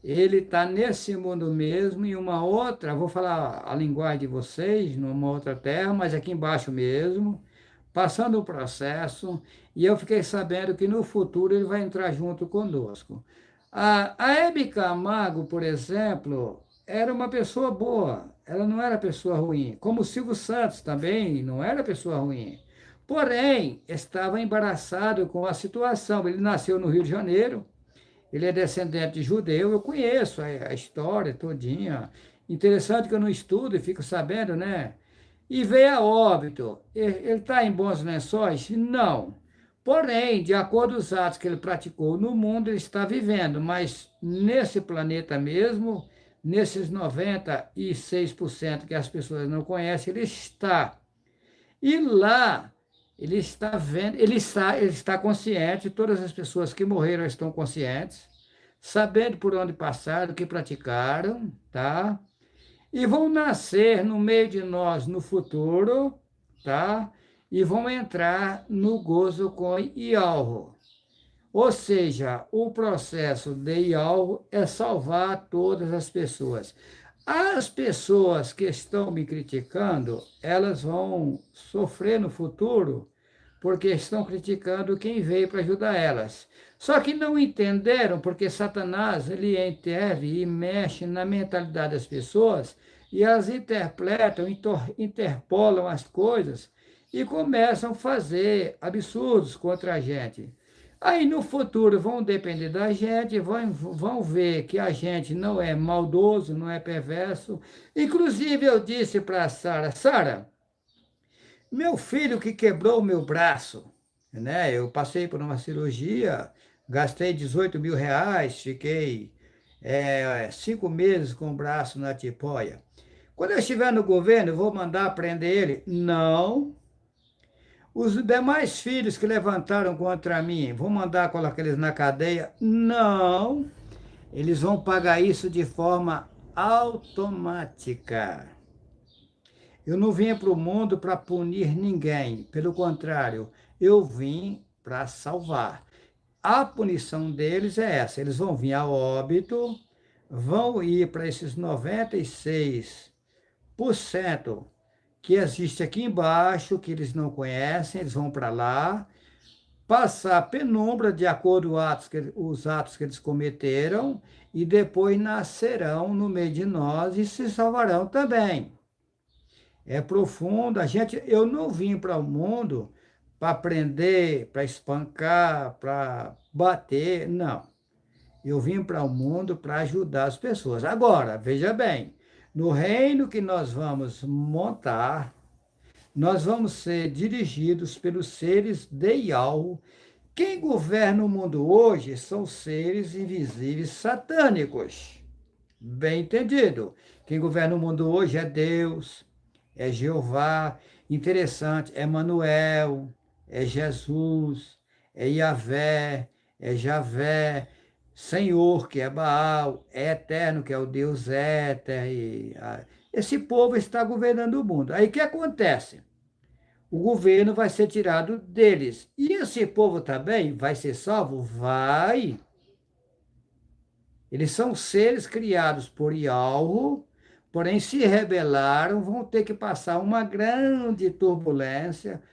[SPEAKER 1] Ele está nesse mundo mesmo, em uma outra, vou falar a linguagem de vocês, numa outra terra, mas aqui embaixo mesmo, passando o processo, e eu fiquei sabendo que no futuro ele vai entrar junto conosco. A Hebe Camargo, por exemplo, era uma pessoa boa, ela não era pessoa ruim, como o Silvio Santos também não era pessoa ruim. Porém, estava embaraçado com a situação. Ele nasceu no Rio de Janeiro, ele é descendente de judeu, eu conheço a história todinha. Interessante que eu não estudo e fico sabendo, né? E veio a óbito. Ele está em bons lençóis? Não. Porém, de acordo com os atos que ele praticou no mundo, ele está vivendo, mas nesse planeta mesmo, nesses 96% que as pessoas não conhecem, ele está. E lá, ele está vendo, ele está consciente, todas as pessoas que morreram estão conscientes, sabendo por onde passaram, o que praticaram, tá? E vão nascer no meio de nós no futuro, tá? E vão entrar no gozo com Yahweh. Ou seja, o processo de Yahweh é salvar todas as pessoas. As pessoas que estão me criticando, elas vão sofrer no futuro porque estão criticando quem veio para ajudar elas. Só que não entenderam, porque Satanás ele intervém e mexe na mentalidade das pessoas e elas interpretam, interpolam as coisas e começam a fazer absurdos contra a gente. Aí no futuro vão depender da gente, vão ver que a gente não é maldoso, não é perverso. Inclusive eu disse para a Sara, Sara, meu filho que quebrou o meu braço, né? Eu passei por uma cirurgia, gastei 18 mil reais, fiquei 5 meses com o braço na tipoia. Quando eu estiver no governo, eu vou mandar prender ele? Não. Os demais filhos que levantaram contra mim, vou mandar colocar eles na cadeia? Não. Eles vão pagar isso de forma automática. Eu não vim para o mundo para punir ninguém. Pelo contrário, eu vim para salvar. A punição deles é essa: eles vão vir a óbito, vão ir para esses 96% que existe aqui embaixo, que eles não conhecem, eles vão para lá, passar penumbra de acordo com os atos que eles cometeram, e depois nascerão no meio de nós e se salvarão também. É profundo. Eu não vim para o mundo para prender, para espancar, para bater, não. Eu vim para o mundo para ajudar as pessoas. Agora, veja bem, no reino que nós vamos montar, nós vamos ser dirigidos pelos seres de Yahweh. Quem governa o mundo hoje são seres invisíveis satânicos. Bem entendido. Quem governa o mundo hoje é Deus, é Jeová. Interessante, é Manuel, é Jesus, é Yahvé, é Javé, Senhor, que é Baal, é Eterno, que é o Deus éter. Esse povo está governando o mundo. Aí o que acontece? O governo vai ser tirado deles. E esse povo também vai ser salvo? Vai. Eles são seres criados por Yahweh, porém se rebelaram, vão ter que passar uma grande turbulência,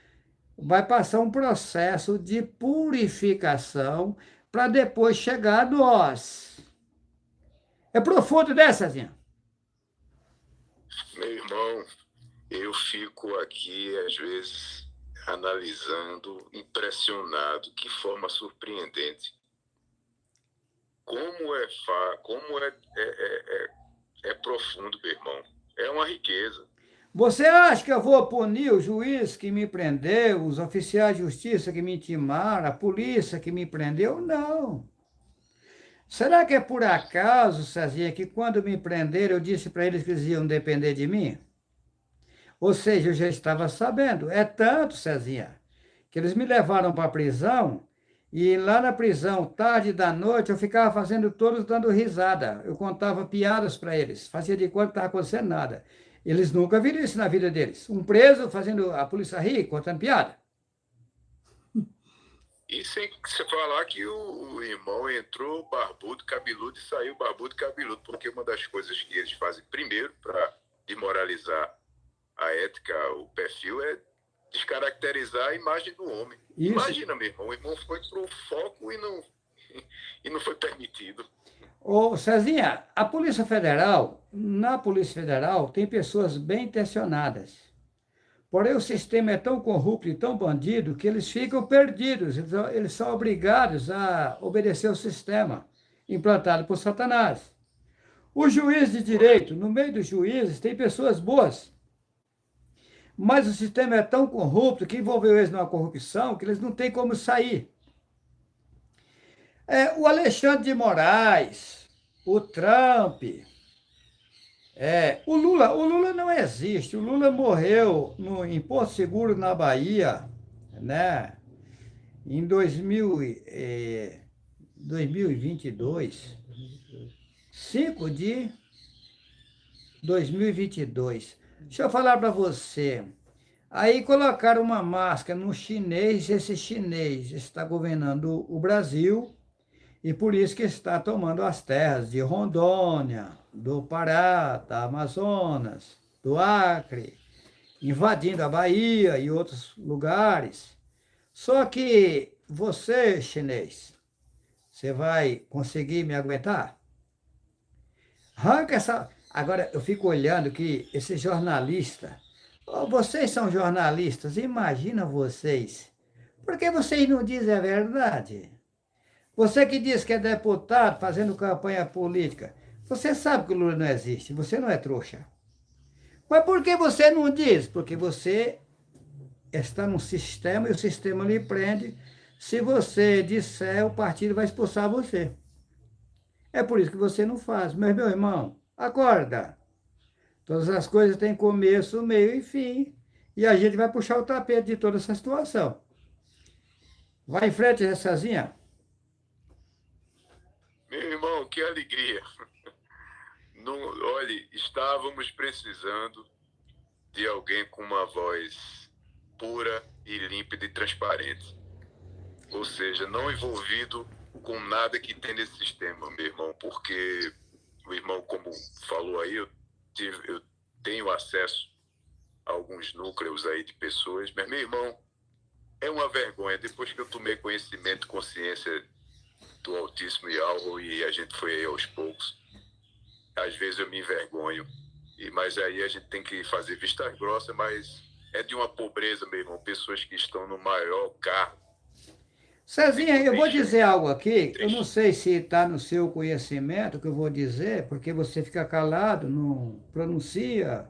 [SPEAKER 1] vai passar um processo de purificação para depois chegar a nós. É profundo, né, Cezinha?
[SPEAKER 2] Meu irmão, eu fico aqui, às vezes, analisando, impressionado, que forma surpreendente. Como é profundo, meu irmão. É uma riqueza.
[SPEAKER 1] Você acha que eu vou punir o juiz que me prendeu, os oficiais de justiça que me intimaram, a polícia que me prendeu? Não. Será que é por acaso, Cezinha, que quando me prenderam eu disse para eles que eles iam depender de mim? Ou seja, eu já estava sabendo. É tanto, Cezinha, que eles me levaram para a prisão e lá na prisão, tarde da noite, eu ficava fazendo todos dando risada. Eu contava piadas para eles, fazia de conta que não estava acontecendo nada. Eles nunca viram isso na vida deles. Um preso fazendo a polícia rir, contando piada.
[SPEAKER 2] E sem você falar que o irmão entrou barbudo, cabeludo e saiu barbudo, cabeludo, porque uma das coisas que eles fazem primeiro para desmoralizar a ética, o perfil, é descaracterizar a imagem do homem.
[SPEAKER 1] Isso.
[SPEAKER 2] Imagina, meu irmão, o irmão foi pro foco e não foi permitido.
[SPEAKER 1] Ô, Cezinha, a Polícia Federal, na Polícia Federal, tem pessoas bem intencionadas. Porém, o sistema é tão corrupto e tão bandido que eles ficam perdidos. Eles são obrigados a obedecer o sistema implantado por Satanás. O juiz de direito, no meio dos juízes, tem pessoas boas. Mas o sistema é tão corrupto que envolveu eles numa corrupção que eles não têm como sair. O Alexandre de Moraes, o Trump, o Lula não existe. O Lula morreu em Porto Seguro, na Bahia, né? Em 2022, 5 de 2022. Deixa eu falar para você. Aí colocaram uma máscara no chinês, esse chinês está governando o Brasil e por isso que está tomando as terras de Rondônia, do Pará, da Amazonas, do Acre, invadindo a Bahia e outros lugares. Só que você, chinês, você vai conseguir me aguentar? Arranca essa... Agora, eu fico olhando que esse jornalista... Vocês são jornalistas, imagina vocês. Por que vocês não dizem a verdade? Você que diz que é deputado fazendo campanha política, você sabe que o Lula não existe, você não é trouxa. Mas por que você não diz? Porque você está num sistema e o sistema lhe prende. Se você disser, o partido vai expulsar você. É por isso que você não faz. Mas, meu irmão, acorda. Todas as coisas têm começo, meio e fim. E a gente vai puxar o tapete de toda essa situação. Vai em frente, Cezinha.
[SPEAKER 2] Meu irmão, que alegria. Não, olhe, estávamos precisando de alguém com uma voz pura e límpida e transparente. Ou seja, não envolvido com nada que tem nesse sistema, meu irmão, porque o irmão, como falou aí, eu tenho acesso a alguns núcleos aí de pessoas, mas, meu irmão, é uma vergonha. Depois que eu tomei conhecimento, consciência do Altíssimo e a gente foi aí aos poucos, às vezes eu me envergonho, mas aí a gente tem que fazer vista grossa, mas é de uma pobreza, meu irmão, pessoas que estão no maior cargo.
[SPEAKER 1] Cezinha, eu vou dizer algo aqui, eu não sei se está no seu conhecimento o que eu vou dizer, porque você fica calado, não pronuncia,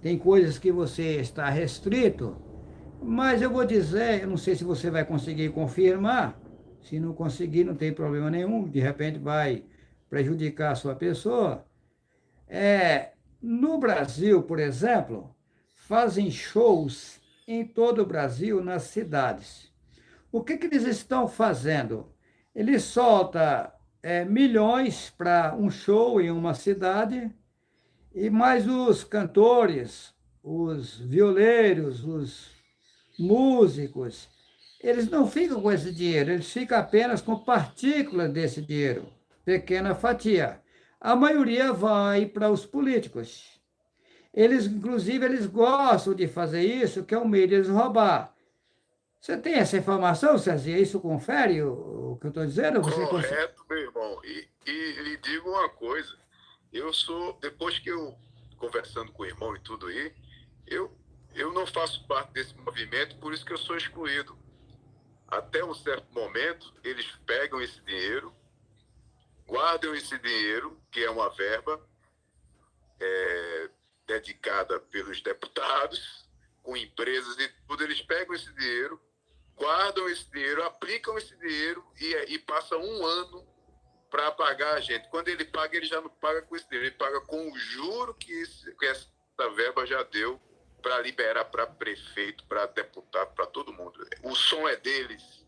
[SPEAKER 1] tem coisas que você está restrito, mas eu vou dizer, eu não sei se você vai conseguir confirmar, se não conseguir não tem problema nenhum, de repente vai prejudicar a sua pessoa. No Brasil, por exemplo, fazem shows em todo o Brasil, nas cidades. O que eles estão fazendo? Eles soltam milhões para um show em uma cidade, e mais os cantores, os violeiros, os músicos, eles não ficam com esse dinheiro, eles ficam apenas com partículas desse dinheiro, pequena fatia. A maioria vai para os políticos. Eles, inclusive, eles gostam de fazer isso, que é um meio de eles roubar. Você tem essa informação, Cezinha? Isso confere o que eu estou dizendo?
[SPEAKER 2] Correto, meu irmão. E lhe digo uma coisa. Depois que eu, conversando com o irmão e tudo aí, eu não faço parte desse movimento, por isso que eu sou excluído. Até um certo momento, eles pegam esse dinheiro, guardam esse dinheiro, que é uma verba dedicada pelos deputados, com empresas e tudo, eles pegam esse dinheiro, guardam esse dinheiro, aplicam esse dinheiro e passa um ano para pagar a gente. Quando ele paga, ele já não paga com esse dinheiro, ele paga com o juro que essa verba já deu para liberar para prefeito, para deputado, para todo mundo. O som é deles,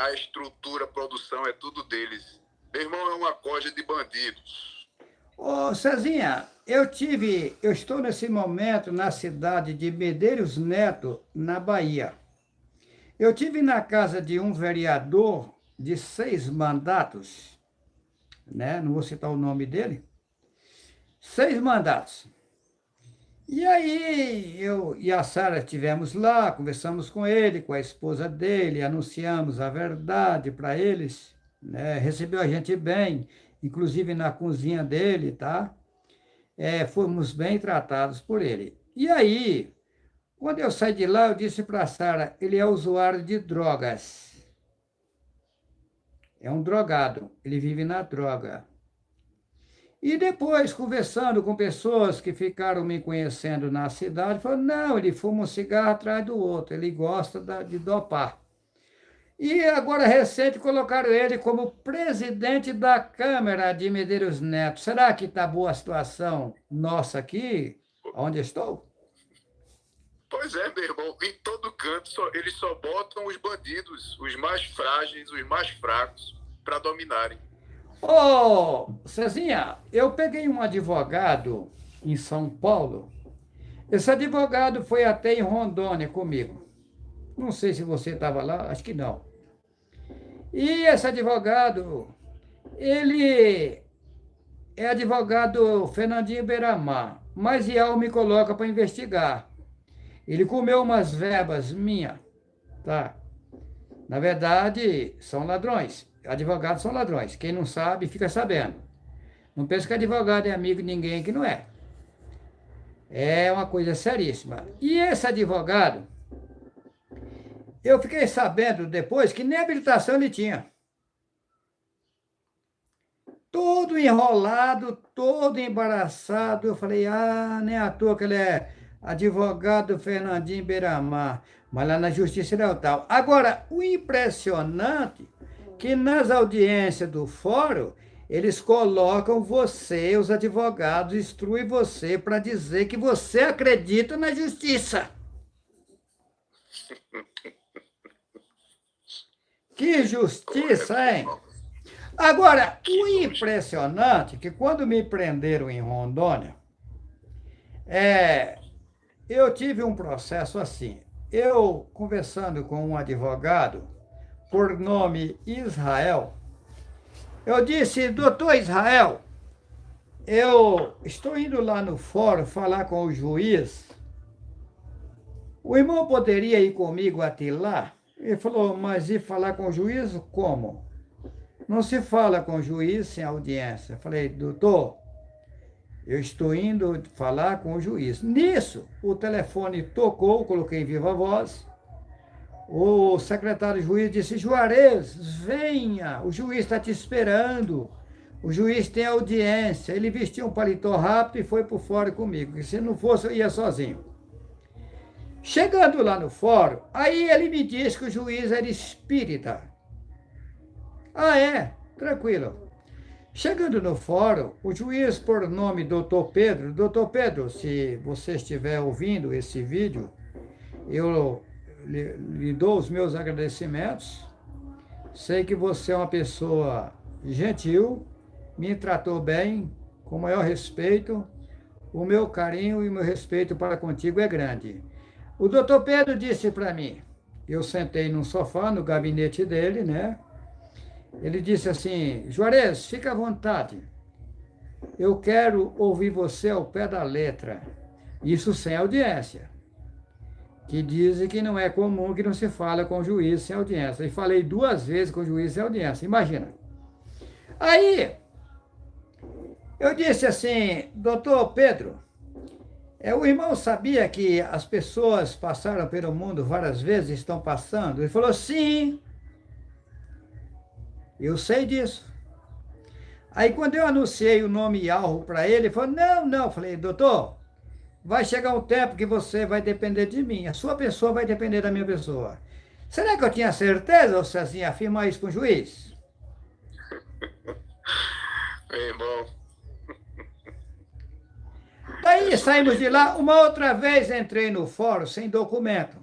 [SPEAKER 2] a estrutura, a produção é tudo deles. Meu irmão, é uma coja de bandidos.
[SPEAKER 1] Ô, Cezinha, eu estou nesse momento na cidade de Medeiros Neto, na Bahia. Eu tive na casa de um vereador de 6 mandatos, né? Não vou citar o nome dele. 6 mandatos. E aí, eu e a Sara estivemos lá, conversamos com ele, com a esposa dele, anunciamos a verdade para eles, né? Recebeu a gente bem, inclusive na cozinha dele, tá? Fomos bem tratados por ele. E aí, quando eu saí de lá, eu disse para a Sara, ele é usuário de drogas. É um drogado, ele vive na droga. E depois, conversando com pessoas que ficaram me conhecendo na cidade, falaram, não, ele fuma um cigarro atrás do outro, ele gosta de dopar. E agora, recente, colocaram ele como presidente da Câmara de Medeiros Neto. Será que está boa a situação nossa aqui, onde estou?
[SPEAKER 2] Pois é, meu irmão, em todo canto eles só botam os bandidos, os mais frágeis, os mais fracos, para dominarem.
[SPEAKER 1] Ô, Cezinha, eu peguei um advogado em São Paulo. Esse advogado foi até em Rondônia comigo. Não sei se você estava lá, acho que não. E esse advogado, ele é advogado Fernandinho Beiramar, mas Ial me coloca para investigar. Ele comeu umas verbas minhas, tá? Na verdade, são ladrões. Advogados são ladrões. Quem não sabe, fica sabendo. Não pensa que advogado é amigo de ninguém, que não é. É uma coisa seríssima. E esse advogado, eu fiquei sabendo depois que nem habilitação ele tinha. Todo enrolado, todo embaraçado. Eu falei, nem à toa que ele é advogado Fernandinho Beiramar, mas lá na Justiça ele é o tal. Agora, o impressionante que nas audiências do fórum, Eles colocam você, os advogados, instruem você para dizer que você acredita na justiça. Que justiça, hein? Agora, o impressionante é que quando me prenderam em Rondônia, eu tive um processo assim. Eu, conversando com um advogado, por nome Israel, eu disse, doutor Israel, eu estou indo lá no fórum falar com o juiz. O irmão poderia ir comigo até lá? Ele falou, mas ir falar com o juiz como? Não se fala com o juiz sem audiência. Eu falei, doutor, eu estou indo falar com o juiz. Nisso, o telefone tocou, coloquei em viva voz. O secretário de juiz disse, Juarez, venha, o juiz está te esperando. O juiz tem audiência. Ele vestiu um paletó rápido e foi por fora comigo, porque se não fosse, eu ia sozinho. Chegando lá no fórum, aí ele me disse que o juiz era espírita. Ah, é? Tranquilo. Chegando no fórum, o juiz, por nome Doutor Pedro, se você estiver ouvindo esse vídeo, eu lhe dou os meus agradecimentos. Sei que você é uma pessoa gentil, me tratou bem, com o maior respeito. O meu carinho e o meu respeito para contigo é grande. O doutor Pedro disse para mim, eu sentei num sofá no gabinete dele, né? Ele disse assim, Juarez, fica à vontade. Eu quero ouvir você ao pé da letra. Isso sem audiência. Que dizem que não é comum que não se fala com o juiz sem audiência. E falei 2 vezes com o juiz sem audiência, imagina. Aí, eu disse assim, doutor Pedro, o irmão sabia que as pessoas passaram pelo mundo várias vezes, estão passando? Ele falou, sim, eu sei disso. Aí, quando eu anunciei o nome Alro para ele, ele falou, não. Eu falei, doutor, vai chegar um tempo que você vai depender de mim, a sua pessoa vai depender da minha pessoa. Será que eu tinha certeza, ou se assim, afirmar isso com o juiz?
[SPEAKER 2] Meu irmão,
[SPEAKER 1] Daí saímos de lá, uma outra vez entrei no fórum sem documento.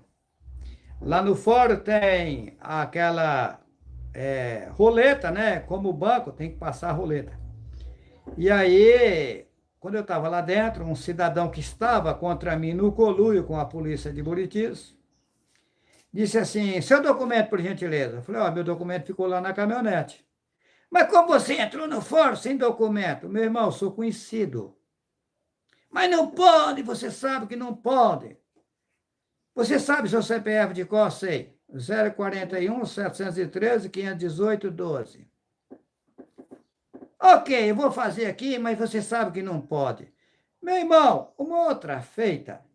[SPEAKER 1] Lá no fórum tem aquela roleta, né? Como o banco, tem que passar a roleta. E aí, quando eu estava lá dentro, um cidadão que estava contra mim no conluio com a polícia de Buritis, disse assim, seu documento, por gentileza. Eu falei, ó, meu documento ficou lá na caminhonete. Mas como você entrou no fórum sem documento? Meu irmão, sou conhecido. Mas não pode, você sabe que não pode. Você sabe seu CPF de qual sei? 041 713 518 12. Ok, eu vou fazer aqui, mas você sabe que não pode. Meu irmão, uma outra feita,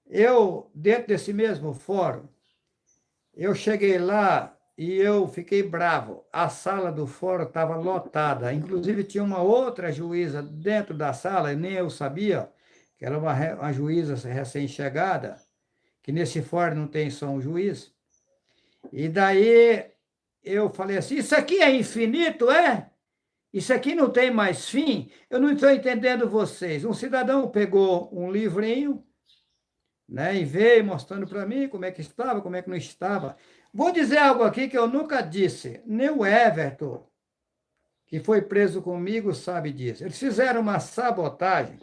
[SPEAKER 1] eu, dentro desse mesmo fórum, eu cheguei lá e eu fiquei bravo. A sala do fórum estava lotada. Inclusive, tinha uma outra juíza dentro da sala, e nem eu sabia, que era uma juíza recém-chegada, que nesse fórum não tem só um juiz. E daí eu falei assim, isso aqui é infinito, é? Isso aqui não tem mais fim? Eu não estou entendendo vocês. Um cidadão pegou um livrinho, né, e veio mostrando para mim como é que estava, como é que não estava. Vou dizer algo aqui que eu nunca disse. Nem o Everton, que foi preso comigo, sabe disso. Eles fizeram uma sabotagem,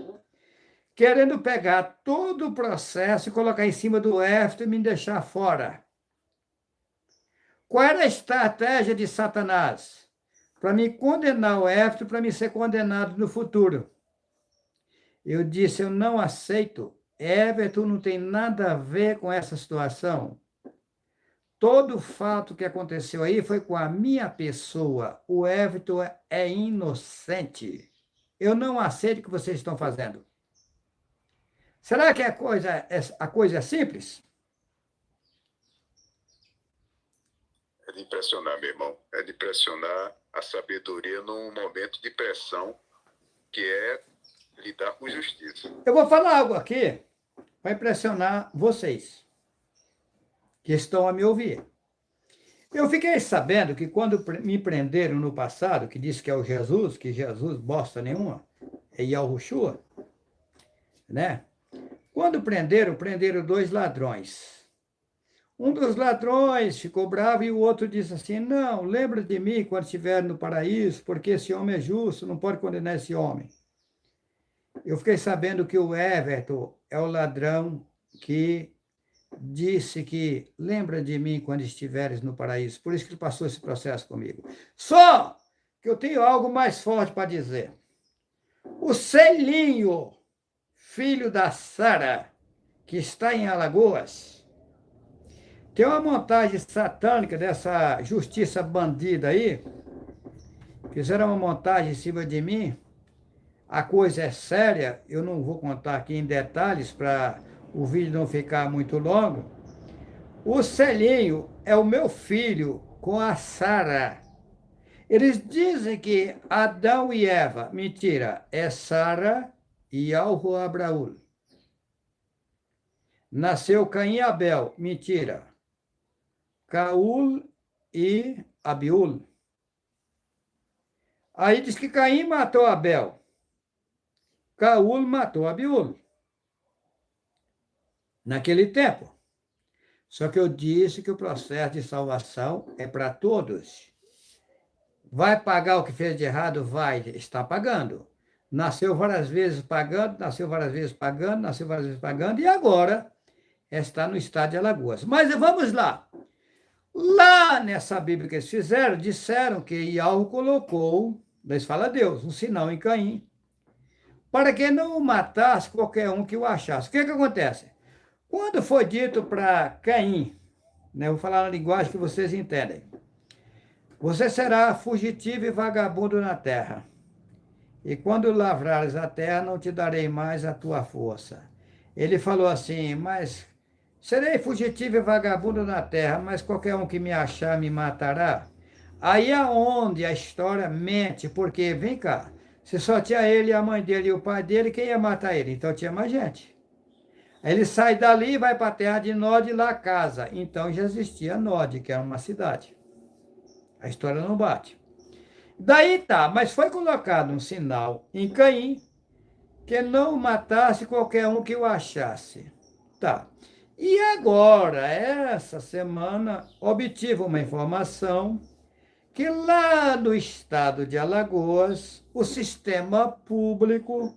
[SPEAKER 1] querendo pegar todo o processo e colocar em cima do Everton e me deixar fora. Qual era a estratégia de Satanás? Para me condenar o Everton, para me ser condenado no futuro. Eu disse, eu não aceito. Everton não tem nada a ver com essa situação. Todo o fato que aconteceu aí foi com a minha pessoa. O Everton é inocente. Eu não aceito o que vocês estão fazendo. Será que a coisa é simples?
[SPEAKER 2] é de impressionar, meu irmão. É de impressionar a sabedoria num momento de pressão que é lidar com justiça.
[SPEAKER 1] Eu vou falar algo aqui para impressionar vocês que estão a me ouvir. Eu fiquei sabendo que quando me prenderam no passado, que disse que é o Jesus, que Jesus bosta nenhuma, é Yahushua, né? Quando prenderam dois ladrões. Um dos ladrões ficou bravo e o outro disse assim: não, lembra de mim quando estiver no paraíso, porque esse homem é justo, não pode condenar esse homem. Eu fiquei sabendo que o Everton é o ladrão que disse que lembra de mim quando estiveres no paraíso. Por isso que ele passou esse processo comigo. Só que eu tenho algo mais forte para dizer. O Celinho, filho da Sara, que está em Alagoas, tem uma montagem satânica dessa justiça bandida aí. Fizeram uma montagem em cima de mim. A coisa é séria, eu não vou contar aqui em detalhes para o vídeo não ficar muito longo. O Celinho é o meu filho com a Sara. Eles dizem que Adão e Eva, mentira, é Sara e Alvo Abraú. Nasceu Caim e Abel, mentira. Caul e Abiul. Aí diz que Caim matou Abel. Caul matou Abiul. Naquele tempo. Só que eu disse que o processo de salvação é para todos. Vai pagar o que fez de errado? Vai, está pagando. Nasceu várias vezes pagando, nasceu várias vezes pagando, nasceu várias vezes pagando, e agora está no estado de Alagoas. Mas vamos lá. Lá nessa Bíblia que eles fizeram, disseram que Iahu colocou, eles falam Deus, um sinal em Caim, para que não o matasse qualquer um que o achasse. O que acontece? Quando foi dito para Caim, né, eu vou falar na linguagem que vocês entendem, você será fugitivo e vagabundo na terra, e quando lavrares a terra, não te darei mais a tua força. Ele falou assim, mas serei fugitivo e vagabundo na terra, mas qualquer um que me achar me matará. Aí é onde a história mente, porque, vem cá, se só tinha ele, a mãe dele e o pai dele, quem ia matar ele? Então tinha mais gente. Aí ele sai dali e vai para a terra de Nod e lá casa. Então já existia Nod, que era uma cidade. A história não bate. Daí tá, mas foi colocado um sinal em Caim que não matasse qualquer um que o achasse. Tá. E agora, essa semana, obtive uma informação que lá no estado de Alagoas, o sistema público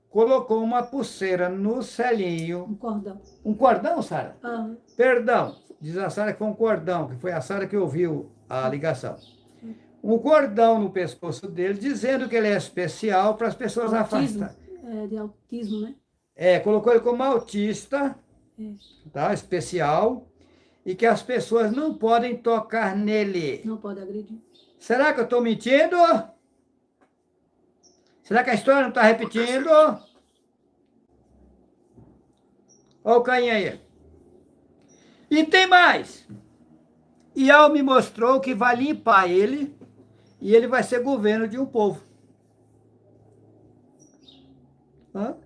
[SPEAKER 1] colocou uma pulseira no Celinho.
[SPEAKER 3] Um cordão.
[SPEAKER 1] Um cordão, Sara?
[SPEAKER 3] Aham.
[SPEAKER 1] Perdão, diz a Sara que foi um cordão, que foi a Sara que ouviu a ligação. Um cordão no pescoço dele, dizendo que ele é especial para as pessoas afastarem.
[SPEAKER 3] É, de autismo, né?
[SPEAKER 1] Colocou ele como autista, tá? Especial, e que as pessoas não podem tocar nele.
[SPEAKER 3] Não pode agredir.
[SPEAKER 1] Será que eu estou mentindo? Será que a história não está repetindo? Olha o Caim aí. E tem mais. Iahu me mostrou que vai limpar ele e ele vai ser governo de um povo. Hã?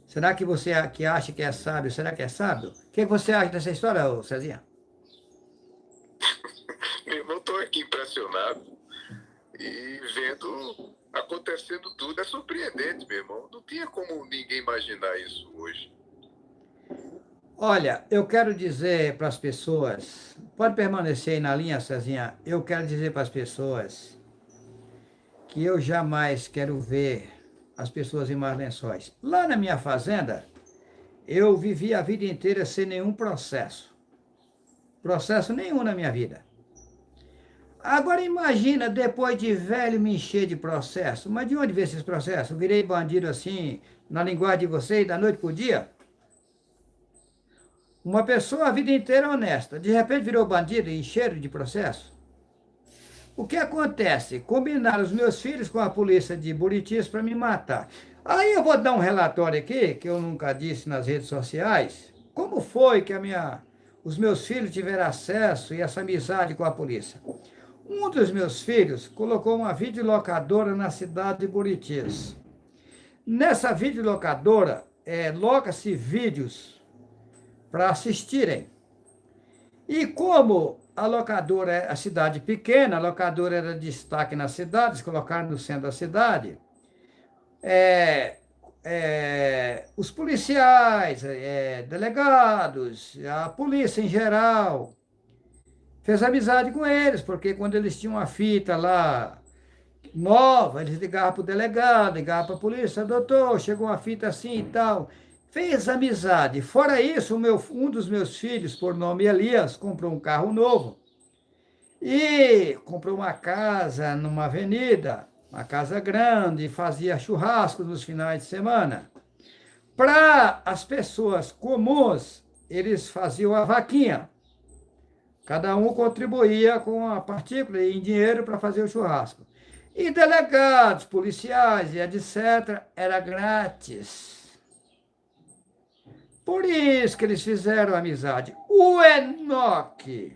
[SPEAKER 1] Será que você que acha que é sábio, será que é sábio? O que você acha dessa história, Cezinha?
[SPEAKER 2] Meu irmão, estou aqui impressionado e vendo acontecendo tudo. É surpreendente, meu irmão. Não tinha como ninguém imaginar isso hoje.
[SPEAKER 1] Olha, eu quero dizer para as pessoas, pode permanecer aí na linha, Cezinha, eu quero dizer para as pessoas que eu jamais quero ver as pessoas em mais lençóis. Lá na minha fazenda, eu vivi a vida inteira sem nenhum processo. Processo nenhum na minha vida. Agora imagina, depois de velho, me encher de processo. Mas de onde veio esses processos? Eu virei bandido assim, na linguagem de vocês, da noite para o dia? Uma pessoa a vida inteira honesta, de repente virou bandido e encheram de processo? O que acontece? Combinaram os meus filhos com a polícia de Buritis para me matar. Aí eu vou dar um relatório aqui, que eu nunca disse nas redes sociais, como foi que os meus filhos tiveram acesso e essa amizade com a polícia. Um dos meus filhos colocou uma videolocadora na cidade de Buritis. Nessa videolocadora, loca-se vídeos para assistirem. E como a locadora é a cidade pequena, a locadora era destaque nas cidades, colocaram no centro da cidade, os policiais, delegados, a polícia em geral, fez amizade com eles, porque quando eles tinham uma fita lá nova, eles ligavam para o delegado, ligavam para a polícia, doutor, chegou uma fita assim e tal. Fez amizade. Fora isso, um dos meus filhos, por nome Elias, comprou um carro novo e comprou uma casa numa avenida, uma casa grande, fazia churrasco nos finais de semana. Para as pessoas comuns, eles faziam a vaquinha. Cada um contribuía com a partícula em dinheiro para fazer o churrasco. E delegados, policiais e etc., era grátis. Por isso que eles fizeram amizade. O Enoque,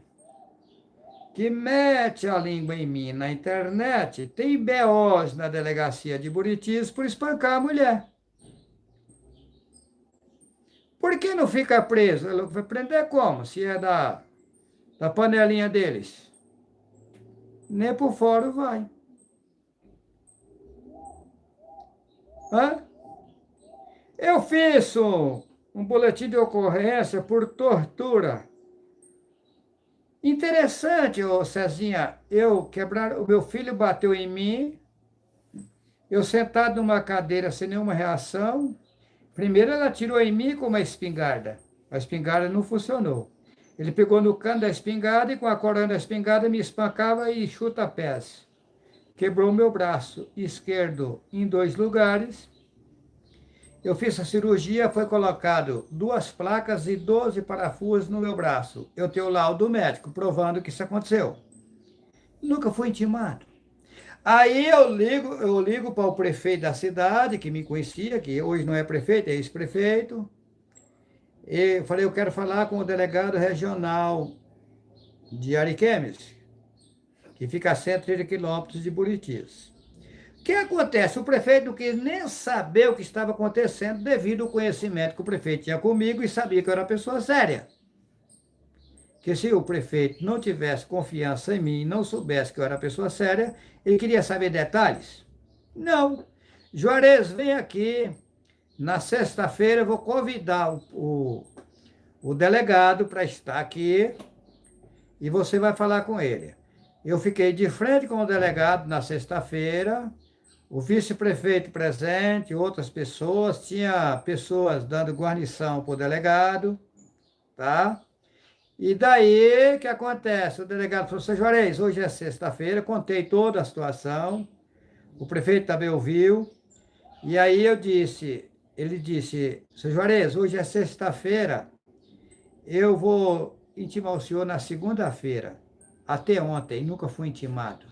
[SPEAKER 1] que mete a língua em mim na internet, tem BOs na delegacia de Buritis por espancar a mulher. Por que não fica preso? Ele vai prender como? Se é da panelinha deles. Nem por fora vai. Hã? Eu fiz um boletim de ocorrência por tortura. Interessante, ô Cezinha, o meu filho bateu em mim, eu sentado numa cadeira sem nenhuma reação. Primeiro ela atirou em mim com uma espingarda. A espingarda não funcionou. Ele pegou no cano da espingarda e com a corda da espingarda me espancava e chuta pés. Quebrou meu braço esquerdo em 2 lugares. Eu fiz a cirurgia, foi colocado 2 placas e 12 parafusos no meu braço. Eu tenho o laudo médico provando que isso aconteceu. Nunca fui intimado. Aí eu ligo para o prefeito da cidade, que me conhecia, que hoje não é prefeito, é ex-prefeito. E falei, eu quero falar com o delegado regional de Ariquemes, que fica a 130 quilômetros de Buritis. O que acontece? O prefeito não quis nem saber o que estava acontecendo devido ao conhecimento que o prefeito tinha comigo e sabia que eu era uma pessoa séria. Que se o prefeito não tivesse confiança em mim e não soubesse que eu era uma pessoa séria, ele queria saber detalhes? Não. Juarez, vem aqui. Na sexta-feira eu vou convidar o delegado para estar aqui e você vai falar com ele. Eu fiquei de frente com o delegado na sexta-feira, o vice-prefeito presente, outras pessoas, tinha pessoas dando guarnição para o delegado, tá? E daí, o que acontece? O delegado falou, seu Juarez, hoje é sexta-feira, contei toda a situação, o prefeito também ouviu, e aí ele disse, seu Juarez, hoje é sexta-feira, eu vou intimar o senhor na segunda-feira. Até ontem, nunca fui intimado.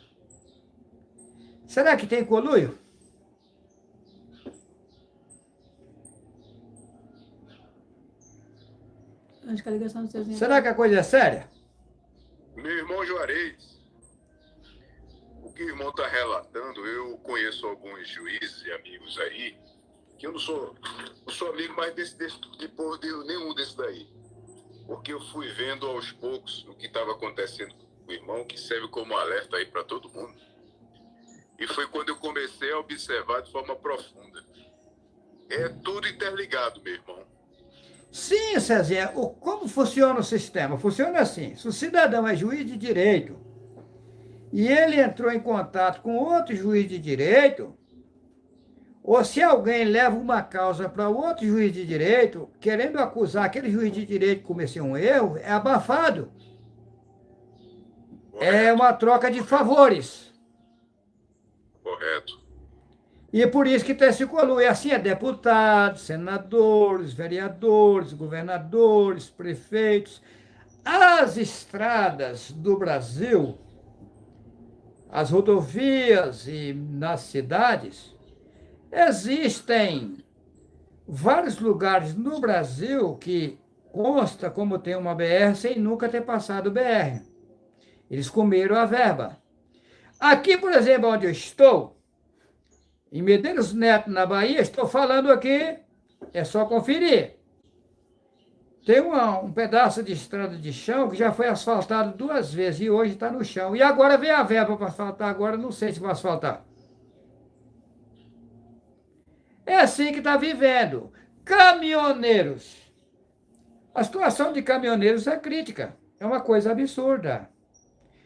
[SPEAKER 1] Será que tem conluio?
[SPEAKER 3] Acho que a ligação do Cezinha.
[SPEAKER 1] Será que a coisa é séria?
[SPEAKER 2] Meu irmão Juarez, o que o irmão está relatando, eu conheço alguns juízes e amigos aí, que eu não sou amigo mais desse tipo de nenhum desses daí. Porque eu fui vendo aos poucos o que estava acontecendo com o irmão, que serve como alerta aí para todo mundo. E foi quando eu comecei a observar de forma profunda. É tudo interligado, meu irmão.
[SPEAKER 1] Sim, Cezinha. Como funciona o sistema? Funciona assim. Se o cidadão é juiz de direito e ele entrou em contato com outro juiz de direito, ou se alguém leva uma causa para outro juiz de direito, querendo acusar aquele juiz de direito que cometeu um erro, é abafado.
[SPEAKER 2] Correto.
[SPEAKER 1] É uma troca de favores.
[SPEAKER 2] Correto.
[SPEAKER 1] E é por isso que tem esse conluio. Assim é deputados, senadores, vereadores, governadores, prefeitos. As estradas do Brasil, as rodovias e nas cidades, existem vários lugares no Brasil que consta como tem uma BR sem nunca ter passado BR. Eles comeram a verba. Aqui, por exemplo, onde eu estou, em Medeiros Neto, na Bahia, estou falando aqui, é só conferir. Tem um pedaço de estrada de chão que já foi asfaltado 2 vezes e hoje está no chão. E agora vem a verba para asfaltar, agora não sei se vai asfaltar. É assim que está vivendo. Caminhoneiros. A situação de caminhoneiros é crítica. É uma coisa absurda.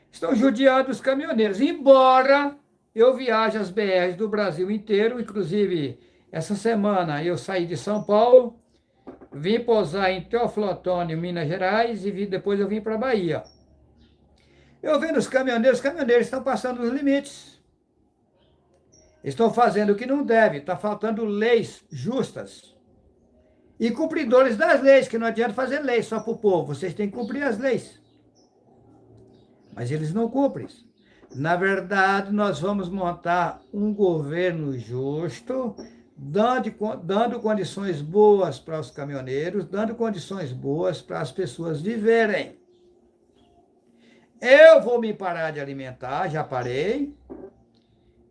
[SPEAKER 1] Estão judiando os caminhoneiros. Embora eu viaje as BRs do Brasil inteiro, inclusive essa semana eu saí de São Paulo, vim pousar em Teófilo Otoni, Minas Gerais, e depois eu vim para a Bahia. Eu vendo os caminhoneiros estão passando os limites. Estão fazendo o que não deve, está faltando leis justas. E cumpridores das leis, que não adianta fazer leis só para o povo, vocês têm que cumprir as leis. Mas eles não cumprem. Na verdade, nós vamos montar um governo justo, dando condições boas para os caminhoneiros, dando condições boas para as pessoas viverem. Eu vou me parar de alimentar, já parei.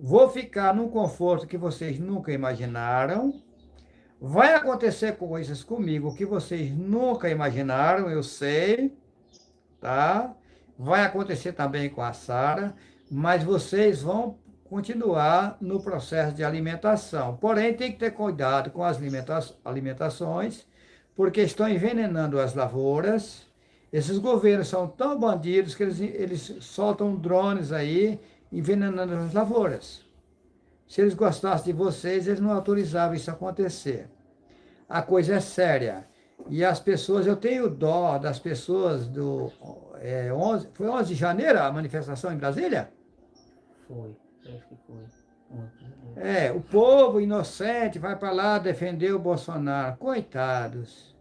[SPEAKER 1] Vou ficar num conforto que vocês nunca imaginaram. Vai acontecer coisas comigo que vocês nunca imaginaram, eu sei, tá? Vai acontecer também com a Sara, mas vocês vão continuar no processo de alimentação. Porém, tem que ter cuidado com as alimentações, porque estão envenenando as lavouras. Esses governos são tão bandidos que eles soltam drones aí, envenenando as lavouras. Se eles gostassem de vocês, eles não autorizavam isso acontecer. A coisa é séria. E as pessoas, eu tenho dó das pessoas foi 11 de janeiro a manifestação em Brasília?
[SPEAKER 4] Foi, acho que foi.
[SPEAKER 1] O povo inocente vai para lá defender o Bolsonaro. Coitados.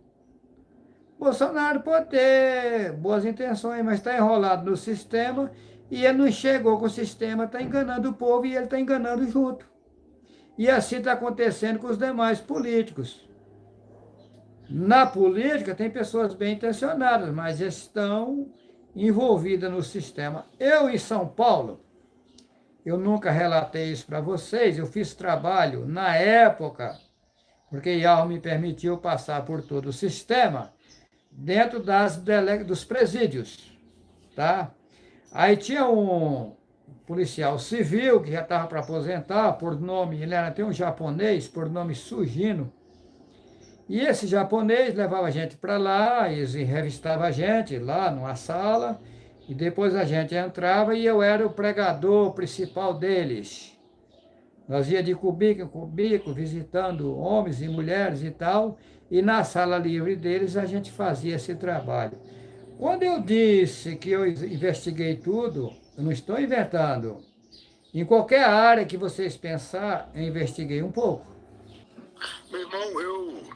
[SPEAKER 1] Bolsonaro pode ter boas intenções, mas está enrolado no sistema e ele não chegou com o sistema, está enganando o povo e ele está enganando junto. E assim está acontecendo com os demais políticos. Na política tem pessoas bem intencionadas, mas estão envolvidas no sistema. Eu, em São Paulo, eu nunca relatei isso para vocês, eu fiz trabalho na época, porque IAL me permitiu passar por todo o sistema, dentro dos presídios, tá? Aí tinha um policial civil que já estava para aposentar, por nome, ele era até um japonês, por nome Sugino. E esse japonês levava a gente para lá, eles revistavam a gente lá numa sala, e depois a gente entrava e eu era o pregador principal deles. Nós ia de cubico em cubico, visitando homens e mulheres e tal, e na sala livre deles a gente fazia esse trabalho. Quando eu disse que eu investiguei tudo, eu não estou inventando. Em qualquer área que vocês pensar, eu investiguei um pouco.
[SPEAKER 2] Meu irmão, eu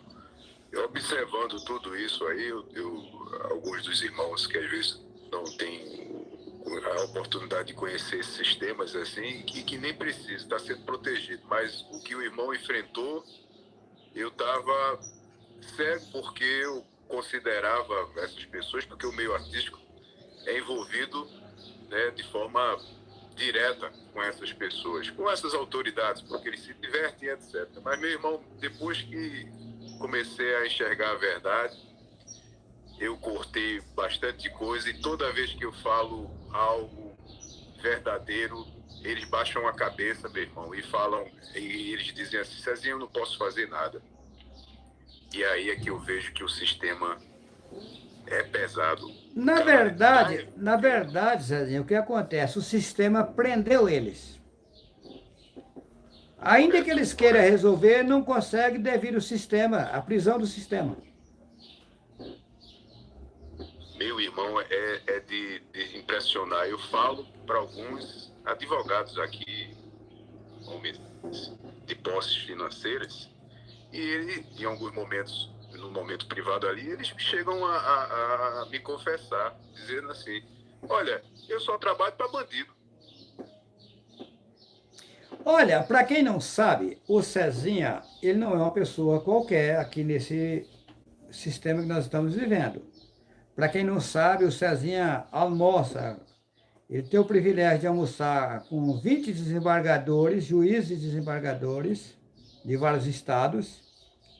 [SPEAKER 2] observando tudo isso aí, alguns dos irmãos que às vezes não têm a oportunidade de conhecer esses sistemas assim, que nem precisa estar sendo protegido, mas o que o irmão enfrentou, eu estava cego porque eu considerava essas pessoas, porque o meio artístico é envolvido, né, de forma direta com essas pessoas, com essas autoridades, porque eles se divertem, etc. Mas, meu irmão, depois que comecei a enxergar a verdade, eu cortei bastante coisa e toda vez que eu falo algo verdadeiro, eles baixam a cabeça, meu irmão, e falam, e eles dizem assim, Cezinha, eu não posso fazer nada. E aí é que eu vejo que o sistema é pesado.
[SPEAKER 1] Na verdade, Cezinha, o que acontece? O sistema prendeu eles. Ainda que eles queiram resolver, não consegue devido ao sistema, a prisão do sistema.
[SPEAKER 2] Meu irmão, é de impressionar. Eu falo para alguns advogados aqui, homens de posses financeiras, e ele, em alguns momentos, no momento privado ali, eles chegam a me confessar, dizendo assim, olha, eu só trabalho para bandido.
[SPEAKER 1] Olha, para quem não sabe, o Cezinha, ele não é uma pessoa qualquer aqui nesse sistema que nós estamos vivendo. Para quem não sabe, o Cezinha almoça, ele tem o privilégio de almoçar com 20 desembargadores, juízes e desembargadores de vários estados,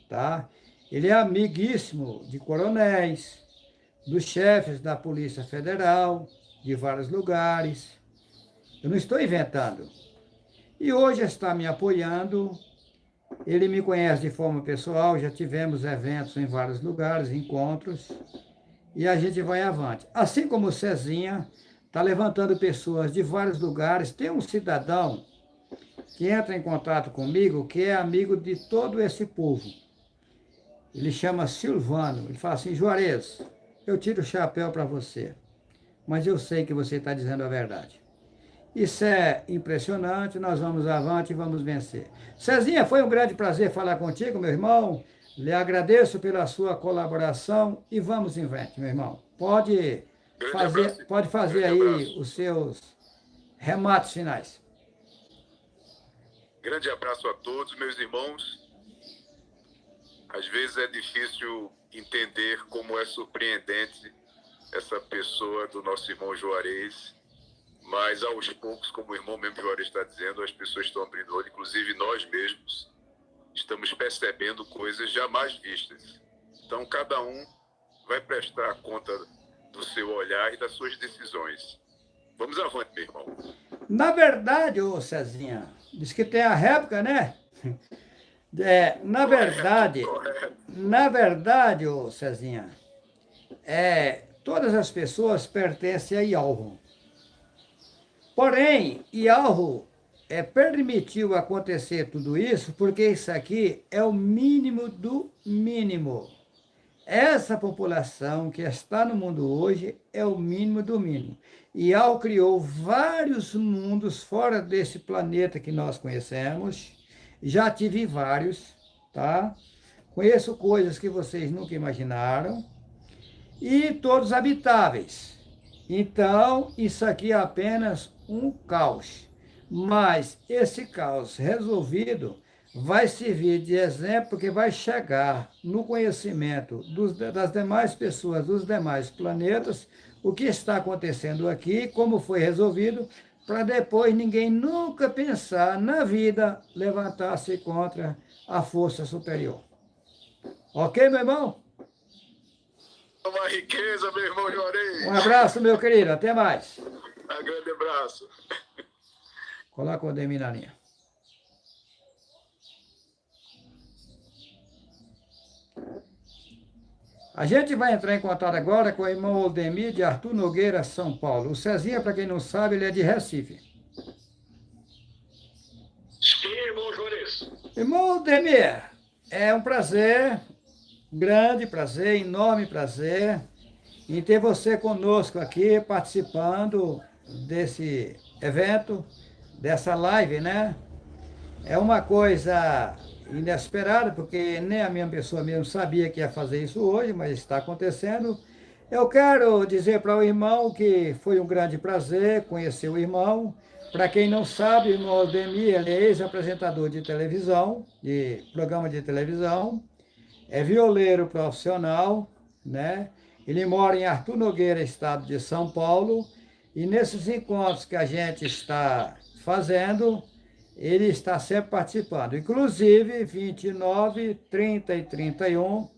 [SPEAKER 1] tá? Ele é amiguíssimo de coronéis, dos chefes da Polícia Federal, de vários lugares. Eu não estou inventando. E hoje está me apoiando. Ele me conhece de forma pessoal, já tivemos eventos em vários lugares, encontros, e a gente vai avante. Assim como o Cezinha está levantando pessoas de vários lugares. Tem um cidadão que entra em contato comigo, que é amigo de todo esse povo. Ele chama Silvano. Ele fala assim: Juarez, eu tiro o chapéu para você, mas eu sei que você está dizendo a verdade. Isso é impressionante, nós vamos avante e vamos vencer. Cezinha, foi um grande prazer falar contigo, meu irmão. Lhe agradeço pela sua colaboração e vamos em frente, meu irmão. Pode fazer aí os seus remates finais.
[SPEAKER 2] Grande abraço a todos, meus irmãos. Às vezes é difícil entender como é surpreendente essa pessoa do nosso irmão Juarez, mas aos poucos, como o irmão mesmo Juarez está dizendo, as pessoas estão abrindo o olho, inclusive nós mesmos estamos percebendo coisas jamais vistas. Então cada um vai prestar conta do seu olhar e das suas decisões. Vamos avante, meu irmão.
[SPEAKER 1] Na verdade, ô Cezinha, diz que tem a réplica, né? Na verdade, ô Cezinha, todas as pessoas pertencem a Ialro. Porém, Ialro permitiu acontecer tudo isso porque isso aqui é o mínimo do mínimo. Essa população que está no mundo hoje é o mínimo do mínimo. Ialro criou vários mundos fora desse planeta que nós conhecemos. Já tive vários, tá? Conheço coisas que vocês nunca imaginaram. E todos habitáveis. Então, isso aqui é apenas um caos. Mas esse caos resolvido vai servir de exemplo, porque vai chegar no conhecimento das demais pessoas, dos demais planetas, o que está acontecendo aqui, como foi resolvido, para depois ninguém nunca pensar na vida levantar-se contra a força superior. Ok, meu irmão?
[SPEAKER 2] Uma riqueza, meu irmão Juarez.
[SPEAKER 1] Um abraço, meu querido. Até mais.
[SPEAKER 2] Um grande abraço.
[SPEAKER 1] Coloca o Ademir na linha. A gente vai entrar em contato agora com o irmão Aldemir de Arthur Nogueira, São Paulo. O Cezinha, para quem não sabe, ele é de Recife.
[SPEAKER 2] Sim, irmão Juarez.
[SPEAKER 1] Irmão Aldemir, é um prazer, grande prazer, enorme prazer, em ter você conosco aqui, participando desse evento, dessa live, né? É uma coisa inesperada, porque nem a minha pessoa mesmo sabia que ia fazer isso hoje, mas está acontecendo. Eu quero dizer para o irmão que foi um grande prazer conhecer o irmão. Para quem não sabe, o irmão Aldemir, ele é ex-apresentador de televisão, de programa de televisão, é violeiro profissional, né? Ele mora em Arthur Nogueira, estado de São Paulo, e nesses encontros que a gente está fazendo, ele está sempre participando. Inclusive, 29, 30 e 31,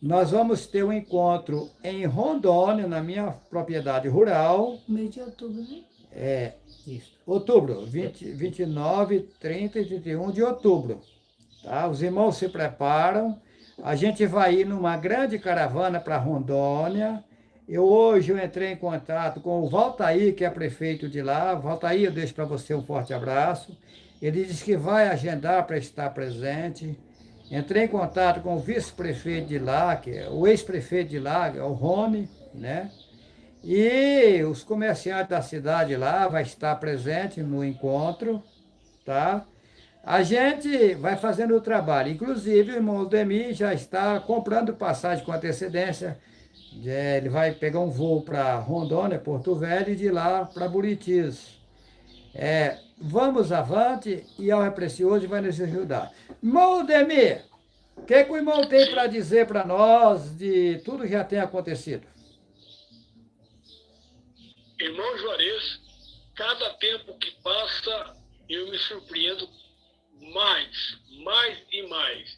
[SPEAKER 1] nós vamos ter um encontro em Rondônia, na minha propriedade rural.
[SPEAKER 3] Mês de outubro, né?
[SPEAKER 4] Isso.
[SPEAKER 1] Outubro, 29, 30 e 31 de outubro. Tá? Os irmãos se preparam. A gente vai ir numa grande caravana para Rondônia. Hoje eu entrei em contato com o Valtair, que é prefeito de lá. Valtair, eu deixo para você um forte abraço. Ele disse que vai agendar para estar presente. Entrei em contato com o vice-prefeito de lá, que é o ex-prefeito de lá, que é o Rony, né? E os comerciantes da cidade lá vai estar presente no encontro, tá? A gente vai fazendo o trabalho. Inclusive, o irmão Aldemir já está comprando passagem com antecedência. Ele vai pegar um voo para Rondônia, Porto Velho, e de lá para Buritis. Vamos avante, e ao é precioso e vai nos ajudar. Irmão Aldemir, o que o irmão tem para dizer para nós de tudo que já tem acontecido?
[SPEAKER 5] Irmão Juarez, cada tempo que passa, eu me surpreendo mais e mais.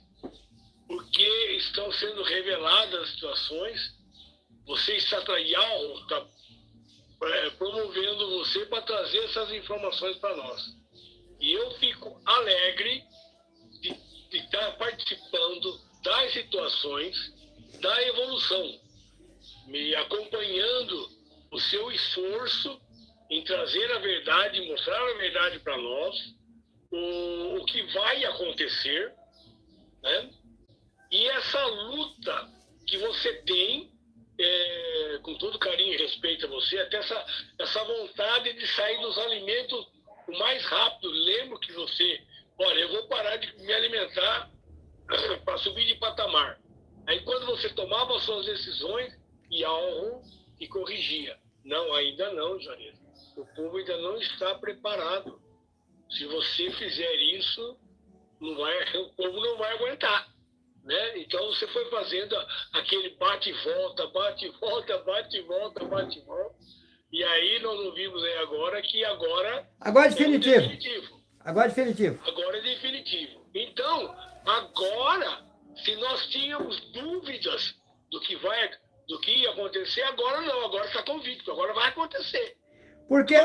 [SPEAKER 5] porque estão sendo reveladas situações, você está promovendo você para trazer essas informações para nós. E eu fico alegre de estar participando das situações da evolução, me acompanhando o seu esforço em trazer a verdade, mostrar a verdade para nós, o que vai acontecer, né? E essa luta que você tem, com todo carinho e respeito a você, até essa vontade de sair dos alimentos o mais rápido. Lembro que você, olha, eu vou parar de me alimentar para subir de patamar. Aí quando você tomava as suas decisões, ia ao e corrigia. Não, ainda não, Juarez. O povo ainda não está preparado. Se você fizer isso, o povo não vai aguentar. Né? Então você foi fazendo aquele bate e volta, bate e volta, bate e volta, bate e volta. E aí nós não vimos aí agora que agora
[SPEAKER 1] é definitivo. Agora é definitivo.
[SPEAKER 5] Agora é definitivo. Então, agora, se nós tínhamos dúvidas do que ia acontecer, agora não, agora está convicto, agora vai acontecer.
[SPEAKER 1] Porque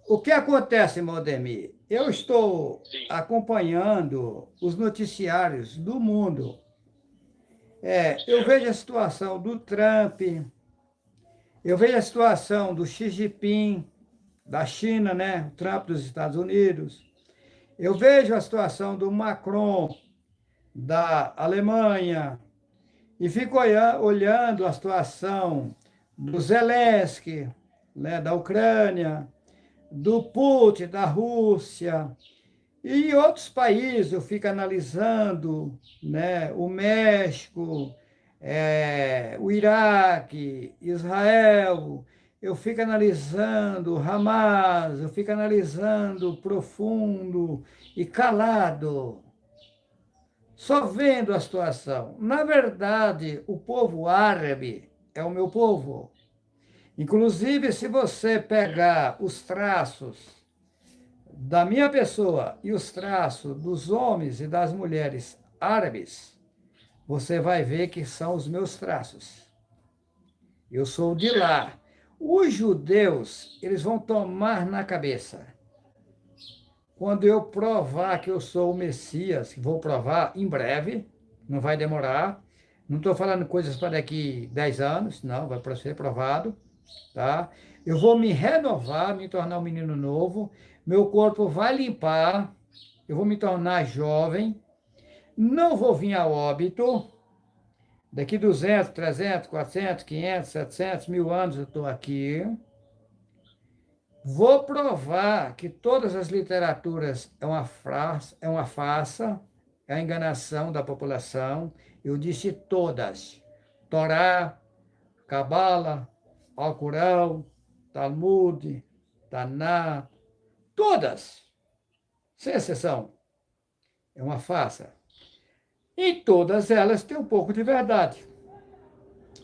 [SPEAKER 1] o que acontece, Maldemir? Eu estou acompanhando os noticiários do mundo. Eu vejo a situação do Trump, eu vejo a situação do Xi Jinping, da China, né? O Trump dos Estados Unidos. Eu vejo a situação do Macron, da Alemanha, e fico olhando a situação do Zelensky, né? Da Ucrânia, do Putin, da Rússia, e outros países. Eu fico analisando, né? O México, o Iraque, Israel. Eu fico analisando Hamas, eu fico analisando profundo e calado, só vendo a situação. Na verdade, o povo árabe é o meu povo. Inclusive, se você pegar os traços da minha pessoa e os traços dos homens e das mulheres árabes, você vai ver que são os meus traços. Eu sou de lá. Os judeus, eles vão tomar na cabeça. Quando eu provar que eu sou o Messias, vou provar em breve, não vai demorar. Não estou falando coisas para daqui 10 anos, não, vai ser provado. Tá? Eu vou me renovar, me tornar um menino novo, meu corpo vai limpar, eu vou me tornar jovem, não vou vir a óbito. Daqui 200, 300, 400, 500, 700, 1000 anos eu estou aqui. Vou provar que todas as literaturas é uma farsa, é a enganação da população. Eu disse todas. Torá, Cabala, Alcorão, Talmud, Taná, todas, sem exceção. É uma farsa. E todas elas têm um pouco de verdade.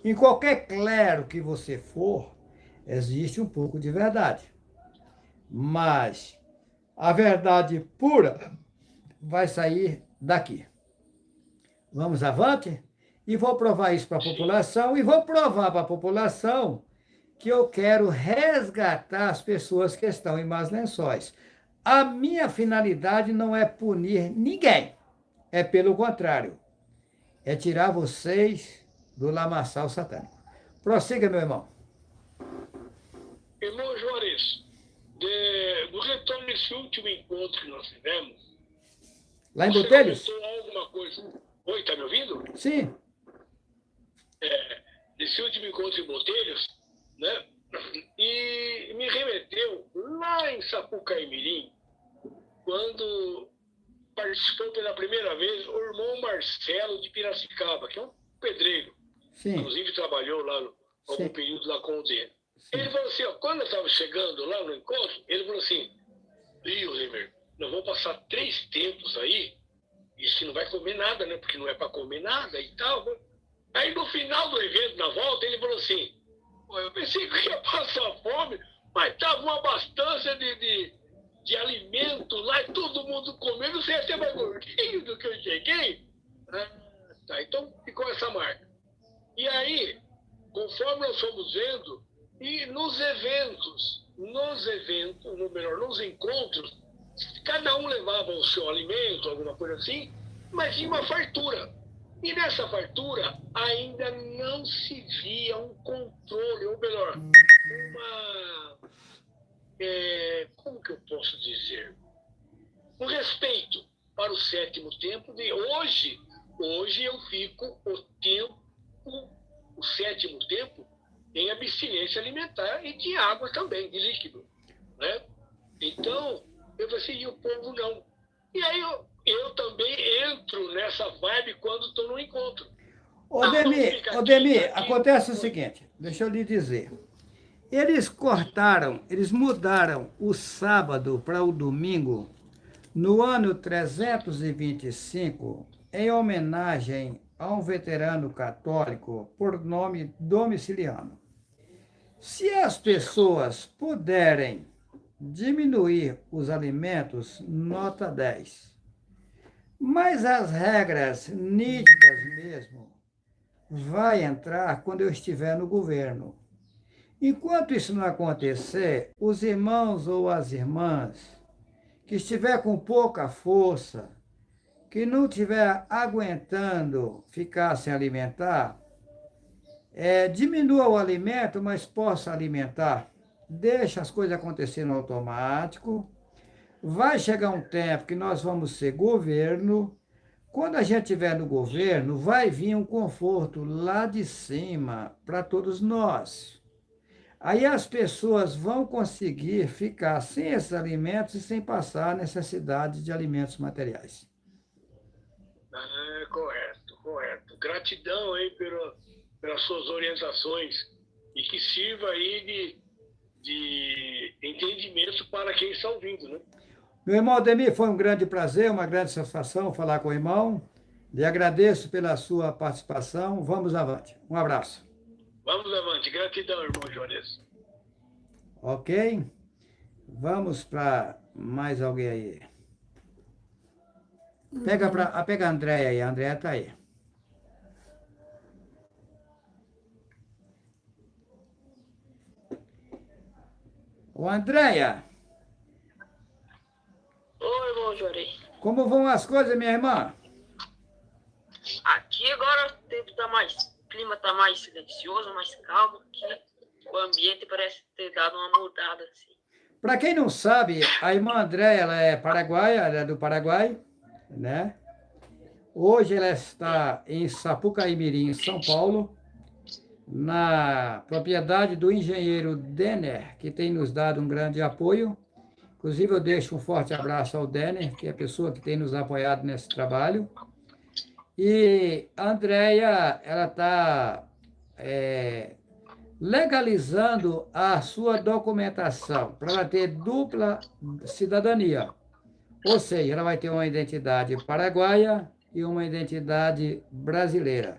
[SPEAKER 1] Em qualquer clero que você for, existe um pouco de verdade. Mas a verdade pura vai sair daqui. Vamos avante? E vou provar isso para a população, e vou provar para a população que eu quero resgatar as pessoas que estão em Más Lençóis. A minha finalidade não é punir ninguém. É pelo contrário, é tirar vocês do lamaçal satânico. Prossiga, meu irmão.
[SPEAKER 5] Irmão Juarez, do retorno desse último encontro que nós tivemos...
[SPEAKER 1] Lá em Botelhos?
[SPEAKER 5] Você comentou alguma coisa... Oi, tá me ouvindo?
[SPEAKER 1] Sim.
[SPEAKER 5] Desse último encontro em Botelhos, né? E me remeteu lá em Sapucaí-Mirim, quando... participou pela primeira vez o irmão Marcelo de Piracicaba, que é um pedreiro.
[SPEAKER 1] Sim.
[SPEAKER 5] Inclusive trabalhou lá algum período lá com o dele. Ele falou assim, quando eu estava chegando lá no encontro, ele falou assim, River, nós vamos passar 3 tempos aí, e você não vai comer nada, né? Porque não é para comer nada e tal. Aí no final do evento, na volta, ele falou assim, eu pensei que eu ia passar fome, mas estava uma abastança de alimento lá e todo mundo comendo, você ia ser mais gordinho do que eu cheguei. Ah, tá. Então ficou essa marca. E aí, conforme nós fomos vendo, e nos encontros, cada um levava o seu alimento, alguma coisa assim, mas tinha uma fartura. E nessa fartura ainda não se via um controle, ou melhor, como que eu posso dizer? Um respeito para o sétimo templo. Hoje eu fico o sétimo templo em abstinência alimentar e de água também, de líquido, né? Então, eu falei assim, e o povo não. E aí eu também entro nessa vibe quando estou no encontro.
[SPEAKER 1] Odemir, acontece o seguinte, deixa eu lhe dizer. Eles mudaram o sábado para o domingo no ano 325, em homenagem a um veterano católico por nome Domiciliano. Se as pessoas puderem diminuir os alimentos, nota 10. Mas as regras nítidas mesmo vai entrar quando eu estiver no governo. Enquanto isso não acontecer, os irmãos ou as irmãs que estiver com pouca força, que não estiver aguentando ficar sem alimentar, diminua o alimento, mas possa alimentar. Deixa as coisas acontecerem no automático. Vai chegar um tempo que nós vamos ser governo. Quando a gente estiver no governo, vai vir um conforto lá de cima para todos nós. Aí as pessoas vão conseguir ficar sem esses alimentos e sem passar necessidade de alimentos materiais.
[SPEAKER 5] Correto. Gratidão aí pelas suas orientações e que sirva aí de entendimento para quem está ouvindo, né?
[SPEAKER 1] Meu irmão Ademir, foi um grande prazer, uma grande satisfação falar com o irmão. Lhe agradeço pela sua participação. Vamos avante. Um abraço.
[SPEAKER 5] Vamos avante. Gratidão, irmão Jones.
[SPEAKER 1] Ok? Vamos para mais alguém aí. Pega a Andréia aí. A Andréia está aí. Ô, Andréia.
[SPEAKER 6] Oi, irmão Jorei.
[SPEAKER 1] Como vão as coisas, minha irmã?
[SPEAKER 6] Aqui agora o clima tá mais silencioso, mais calmo, que o ambiente parece ter dado uma mudada, assim.
[SPEAKER 1] Para quem não sabe, a irmã Andréia, ela é paraguaia, ela é do Paraguai, né? Hoje ela está em Sapucaí-Mirim, em São Paulo, na propriedade do engenheiro Denner, que tem nos dado um grande apoio. Inclusive, eu deixo um forte abraço ao Denner, que é a pessoa que tem nos apoiado nesse trabalho. E a Andréia, ela está legalizando a sua documentação para ela ter dupla cidadania. Ou seja, ela vai ter uma identidade paraguaia e uma identidade brasileira.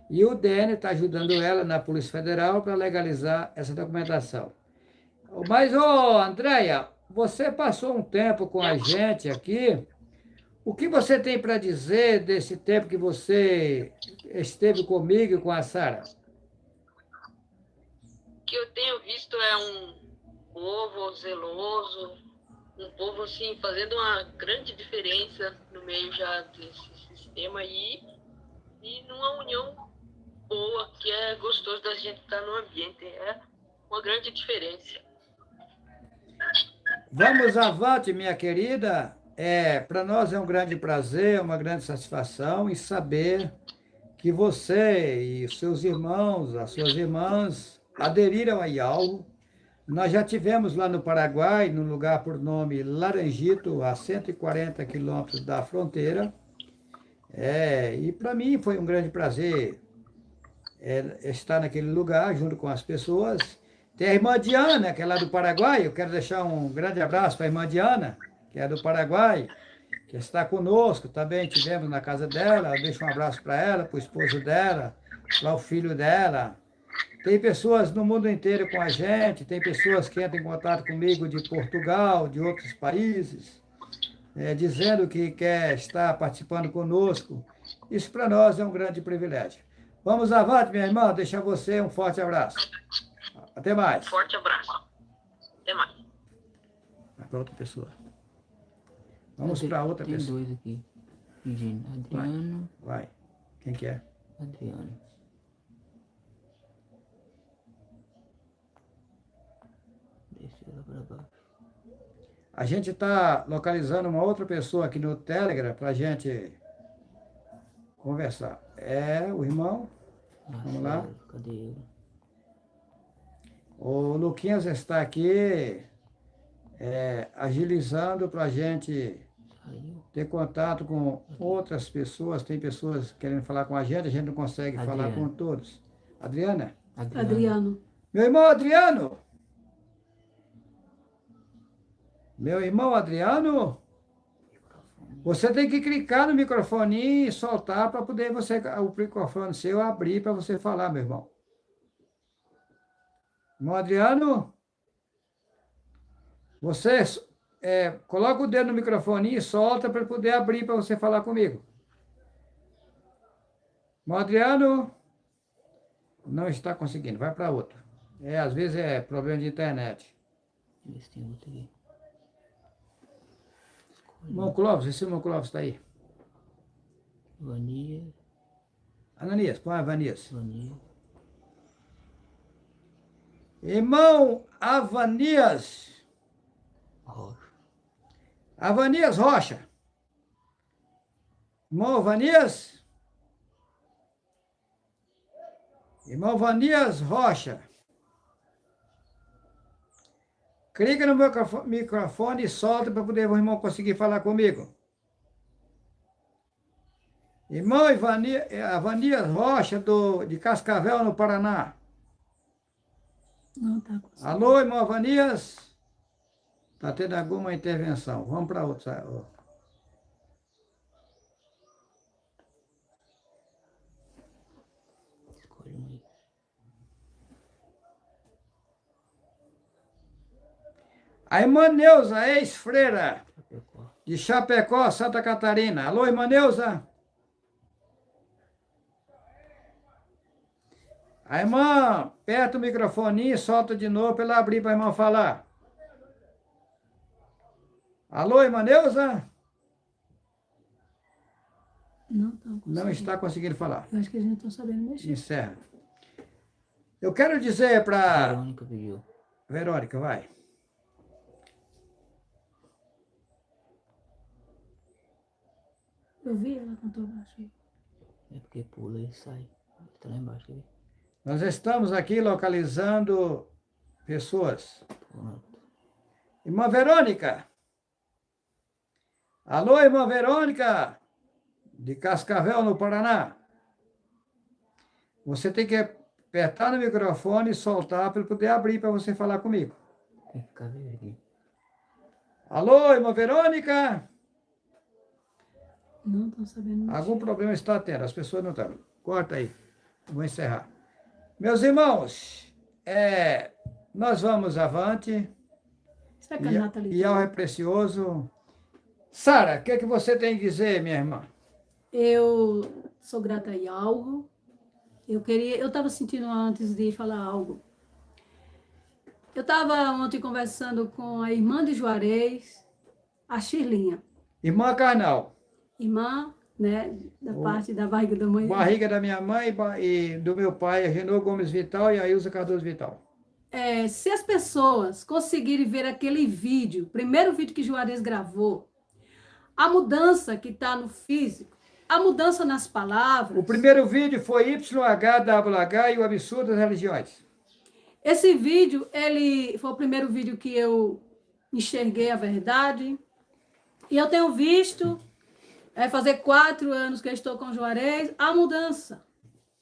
[SPEAKER 1] E o DN está ajudando ela na Polícia Federal para legalizar essa documentação. Mas, Andréia, você passou um tempo com a gente aqui. O que você tem para dizer desse tempo que você esteve comigo e com a Sara?
[SPEAKER 6] O que eu tenho visto é um povo zeloso, um povo assim fazendo uma grande diferença no meio já desse sistema aí, e numa união boa, que é gostoso da gente estar no ambiente. É uma grande diferença.
[SPEAKER 1] Vamos avante, minha querida. Para nós é um grande prazer, uma grande satisfação em saber que você e os seus irmãos, as suas irmãs, aderiram a IALGO. Nós já tivemos lá no Paraguai, num lugar por nome Laranjito, a 140 quilômetros da fronteira. E para mim foi um grande prazer estar naquele lugar junto com as pessoas. Tem a irmã Diana, que é lá do Paraguai. Eu quero deixar um grande abraço para a irmã Diana, que é do Paraguai, que está conosco. Também tivemos na casa dela. Eu deixo um abraço para ela, para o esposo dela, para o filho dela. Tem pessoas no mundo inteiro com a gente, tem pessoas que entram em contato comigo de Portugal, de outros países, dizendo que quer estar participando conosco. Isso para nós é um grande privilégio. Vamos avante, minha irmã, deixar você um forte abraço. Até mais.
[SPEAKER 6] Forte abraço. Até mais.
[SPEAKER 1] Vai para outra pessoa. Vamos para outra
[SPEAKER 4] Tem
[SPEAKER 1] pessoa.
[SPEAKER 4] dois aqui. Pedindo. Adriano.
[SPEAKER 1] Vai. Quem que é?
[SPEAKER 4] Adriano. Deixa eu lá pra baixo.
[SPEAKER 1] A gente está localizando uma outra pessoa aqui no Telegram para a gente conversar. É o irmão. Vamos lá.
[SPEAKER 4] Marcelo, cadê ele?
[SPEAKER 1] O Luquinhas está aqui agilizando para a gente
[SPEAKER 4] Saiu.
[SPEAKER 1] ter contato com outras pessoas. Tem pessoas querendo falar com a gente não consegue falar
[SPEAKER 4] Adriano.
[SPEAKER 1] com todos. Adriana?
[SPEAKER 3] Adriano.
[SPEAKER 1] Meu irmão Adriano! Meu irmão Adriano? Você tem que clicar no microfone e soltar para poder o microfone seu abrir para você falar, meu irmão. Irmão Adriano? Você coloca o dedo no microfone e solta para poder abrir para você falar comigo. Irmão Adriano? Não está conseguindo, vai para outro. Às vezes é problema de internet.
[SPEAKER 4] Deixa eu ver se tem outro aqui.
[SPEAKER 1] Irmão Clóvis, esse irmão Clóvis está aí.
[SPEAKER 4] Vania.
[SPEAKER 1] Ananias, põe a Avanias.
[SPEAKER 4] Vania.
[SPEAKER 1] Irmão Avanias.
[SPEAKER 4] Rocha.
[SPEAKER 1] Avanias Rocha. Irmão Avanias. Irmão Avanias Rocha. Clica no microfone e solta para poder o irmão conseguir falar comigo. Irmão Avanias Rocha, de Cascavel, no Paraná.
[SPEAKER 3] Não tá conseguindo.
[SPEAKER 1] Alô, irmão Avanias? Está tendo alguma intervenção. Vamos para outra.
[SPEAKER 4] Escolhe um aí.
[SPEAKER 1] A irmã Neuza, ex-freira,
[SPEAKER 4] Chapecó.
[SPEAKER 1] de Chapecó, Santa Catarina. Alô, irmã Neuza? A irmã, aperta o microfone e solta de novo para ela abrir para a irmã falar. Alô, irmã Neuza?
[SPEAKER 3] Não tá conseguindo.
[SPEAKER 1] Não está conseguindo falar.
[SPEAKER 3] Eu acho que eles não estão sabendo mexer.
[SPEAKER 1] Encerra. Eu quero dizer para...
[SPEAKER 4] Verônica pediu.
[SPEAKER 1] Verônica, vai.
[SPEAKER 3] Eu vi, ela cantou baixo aí.
[SPEAKER 4] É porque pula e sai. Tá lá embaixo aí.
[SPEAKER 1] Nós estamos aqui localizando pessoas.
[SPEAKER 4] Pronto.
[SPEAKER 1] Irmã Verônica. Alô, irmã Verônica, de Cascavel, no Paraná. Você tem que apertar no microfone e soltar para ele poder abrir para você falar comigo.
[SPEAKER 4] Tem que ficar verde aqui.
[SPEAKER 1] Alô, irmã Verônica?
[SPEAKER 3] Não estão sabendo mexer.
[SPEAKER 1] Algum problema está tendo, as pessoas não estão. Corta aí, vou encerrar. Meus irmãos, nós vamos avante.
[SPEAKER 3] Será que a Nathalie...
[SPEAKER 1] E ao é precioso. Sara, o que você tem a dizer, minha irmã?
[SPEAKER 3] Eu sou grata a algo. Eu estava sentindo antes de falar algo. Eu estava ontem conversando com a irmã de Juarez, a Shirlinha.
[SPEAKER 1] Irmã carnal.
[SPEAKER 3] Irmã, né, da parte da barriga da mãe.
[SPEAKER 1] Barriga da minha mãe e do meu pai, Renô Gomes Vital e a Ilza Cardoso Vital.
[SPEAKER 3] Se as pessoas conseguirem ver aquele vídeo, primeiro vídeo que Juarez gravou, a mudança que está no físico, a mudança nas palavras.
[SPEAKER 1] O primeiro vídeo foi YHWH e o Absurdo das Religiões.
[SPEAKER 3] Esse vídeo, ele foi o primeiro vídeo que eu enxerguei a verdade. E eu tenho visto, fazer 4 anos que eu estou com o Juarez, a mudança,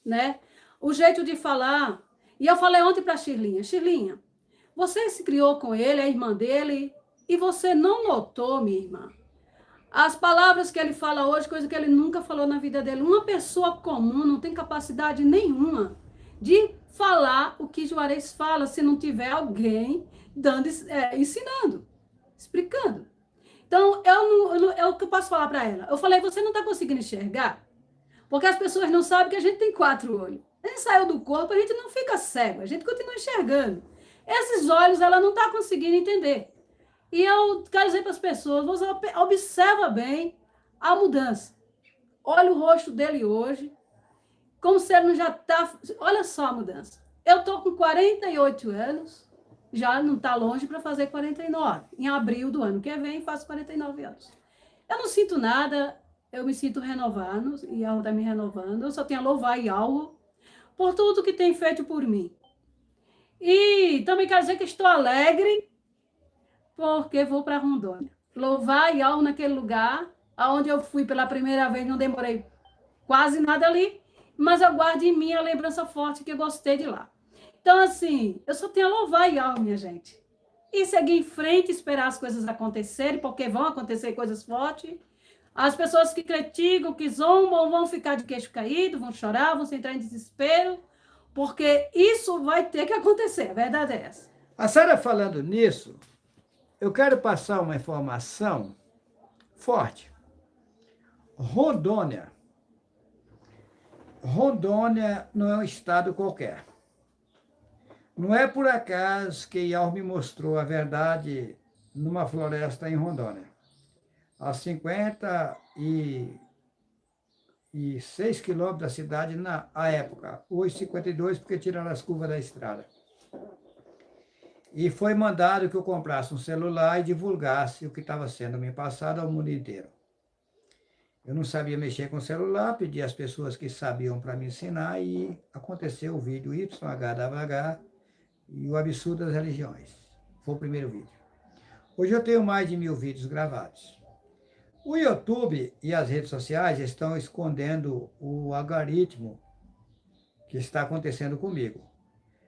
[SPEAKER 3] né? O jeito de falar. E eu falei ontem para a Shirlinha, Shirlinha, você se criou com ele, a irmã dele, e você não notou, minha irmã, as palavras que ele fala hoje, coisa que ele nunca falou na vida dele. Uma pessoa comum não tem capacidade nenhuma de falar o que Juarez fala se não tiver alguém ensinando, explicando. Então, é o que eu posso falar para ela. Eu falei, você não está conseguindo enxergar? Porque as pessoas não sabem que a gente tem 4 olhos. A gente saiu do corpo, a gente não fica cego, a gente continua enxergando. Esses olhos ela não está conseguindo entender. E eu quero dizer para as pessoas, você observa bem a mudança. Olha o rosto dele hoje, como se ele não já está... Olha só a mudança. Eu estou com 48 anos, já não está longe para fazer 49. Em abril do ano que vem, faço 49 anos. Eu não sinto nada, eu me sinto renovando, e algo está me renovando. Eu só tenho a louvar e algo por tudo que tem feito por mim. E também quero dizer que estou alegre, porque vou para Rondônia. Louvar e algo naquele lugar, onde eu fui pela primeira vez, não demorei quase nada ali, mas eu guardo em mim a lembrança forte que eu gostei de lá. Então, assim, eu só tenho a louvar e algo, minha gente. E seguir em frente, esperar as coisas acontecerem, porque vão acontecer coisas fortes. As pessoas que criticam, que zombam, vão ficar de queixo caído, vão chorar, vão se entrar em desespero, porque isso vai ter que acontecer, a verdade é essa.
[SPEAKER 1] A Sara falando nisso, eu quero passar uma informação forte. Rondônia não é um estado qualquer. Não é por acaso que Ial me mostrou a verdade numa floresta em Rondônia. A 56 quilômetros da cidade na época. Hoje 52, porque tiraram as curvas da estrada. E foi mandado que eu comprasse um celular e divulgasse o que estava sendo me passado ao mundo inteiro. Eu não sabia mexer com o celular, pedi às pessoas que sabiam para me ensinar e aconteceu o vídeo YHWH e o Absurdo das Religiões. Foi o primeiro vídeo. Hoje eu tenho mais de 1000 vídeos gravados. O YouTube e as redes sociais estão escondendo o algoritmo que está acontecendo comigo.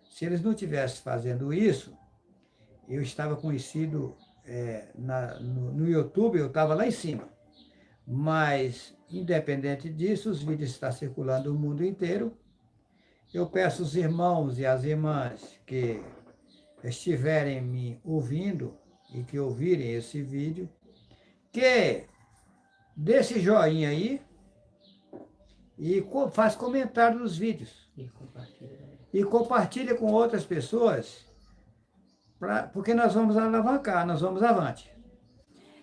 [SPEAKER 1] Se eles não estivessem fazendo isso, eu estava conhecido no YouTube, eu estava lá em cima. Mas, independente disso, os vídeos estão circulando no mundo inteiro. Eu peço aos irmãos e às irmãs que estiverem me ouvindo e que ouvirem esse vídeo, que dê esse joinha aí e faz comentário nos vídeos. E compartilha com outras pessoas, porque nós vamos alavancar, nós vamos avante.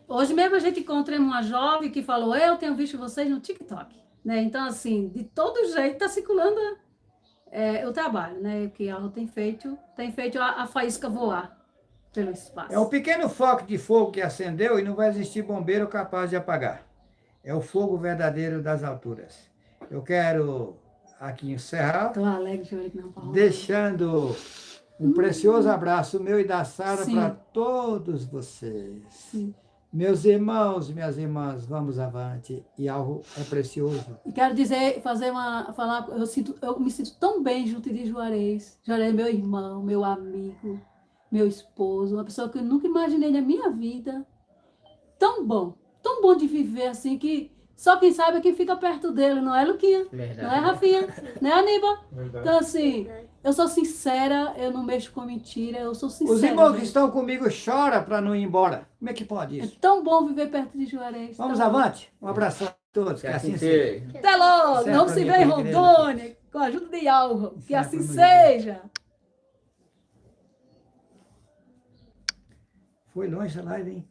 [SPEAKER 3] Hoje mesmo a gente encontrou uma jovem que falou, eu tenho visto vocês no TikTok. Né? Então, assim, de todo jeito está circulando o trabalho, né? Que a tem feito a faísca voar pelo espaço.
[SPEAKER 1] É um pequeno foco de fogo que acendeu e não vai existir bombeiro capaz de apagar. É o fogo verdadeiro das alturas. Eu quero aqui encerrar,
[SPEAKER 3] Estou alegre de ver que não falou.
[SPEAKER 1] deixando um precioso abraço meu e da Sara
[SPEAKER 3] Sim.
[SPEAKER 1] para todos vocês.
[SPEAKER 3] Sim.
[SPEAKER 1] Meus irmãos e minhas irmãs, vamos avante, e algo é precioso.
[SPEAKER 3] E quero dizer, eu me sinto tão bem junto de Juarez. Juarez é meu irmão, meu amigo, meu esposo, uma pessoa que eu nunca imaginei na minha vida. Tão bom de viver assim, que só quem sabe é quem fica perto dele, não é, Luquinha?
[SPEAKER 4] Verdade.
[SPEAKER 3] Não é, Rafinha? Não é, Aníbal?
[SPEAKER 4] Verdade.
[SPEAKER 3] Então, assim, eu sou sincera, eu não mexo com mentira, eu sou sincera.
[SPEAKER 1] Os irmãos que
[SPEAKER 3] mesmo.
[SPEAKER 1] estão comigo choram para não ir embora. Como é que pode
[SPEAKER 3] É
[SPEAKER 1] isso?
[SPEAKER 3] tão bom viver perto de Juarez.
[SPEAKER 1] Vamos
[SPEAKER 3] tão bom.
[SPEAKER 1] avante? Um abraço a todos, que assim seja.
[SPEAKER 3] Até logo,
[SPEAKER 1] Certo,
[SPEAKER 3] vamos se
[SPEAKER 1] minha
[SPEAKER 3] ver em
[SPEAKER 1] querida.
[SPEAKER 3] Rondônia, com a ajuda de algo, que
[SPEAKER 1] Certo,
[SPEAKER 3] assim
[SPEAKER 1] meu
[SPEAKER 3] seja.
[SPEAKER 1] Foi longe a live, hein?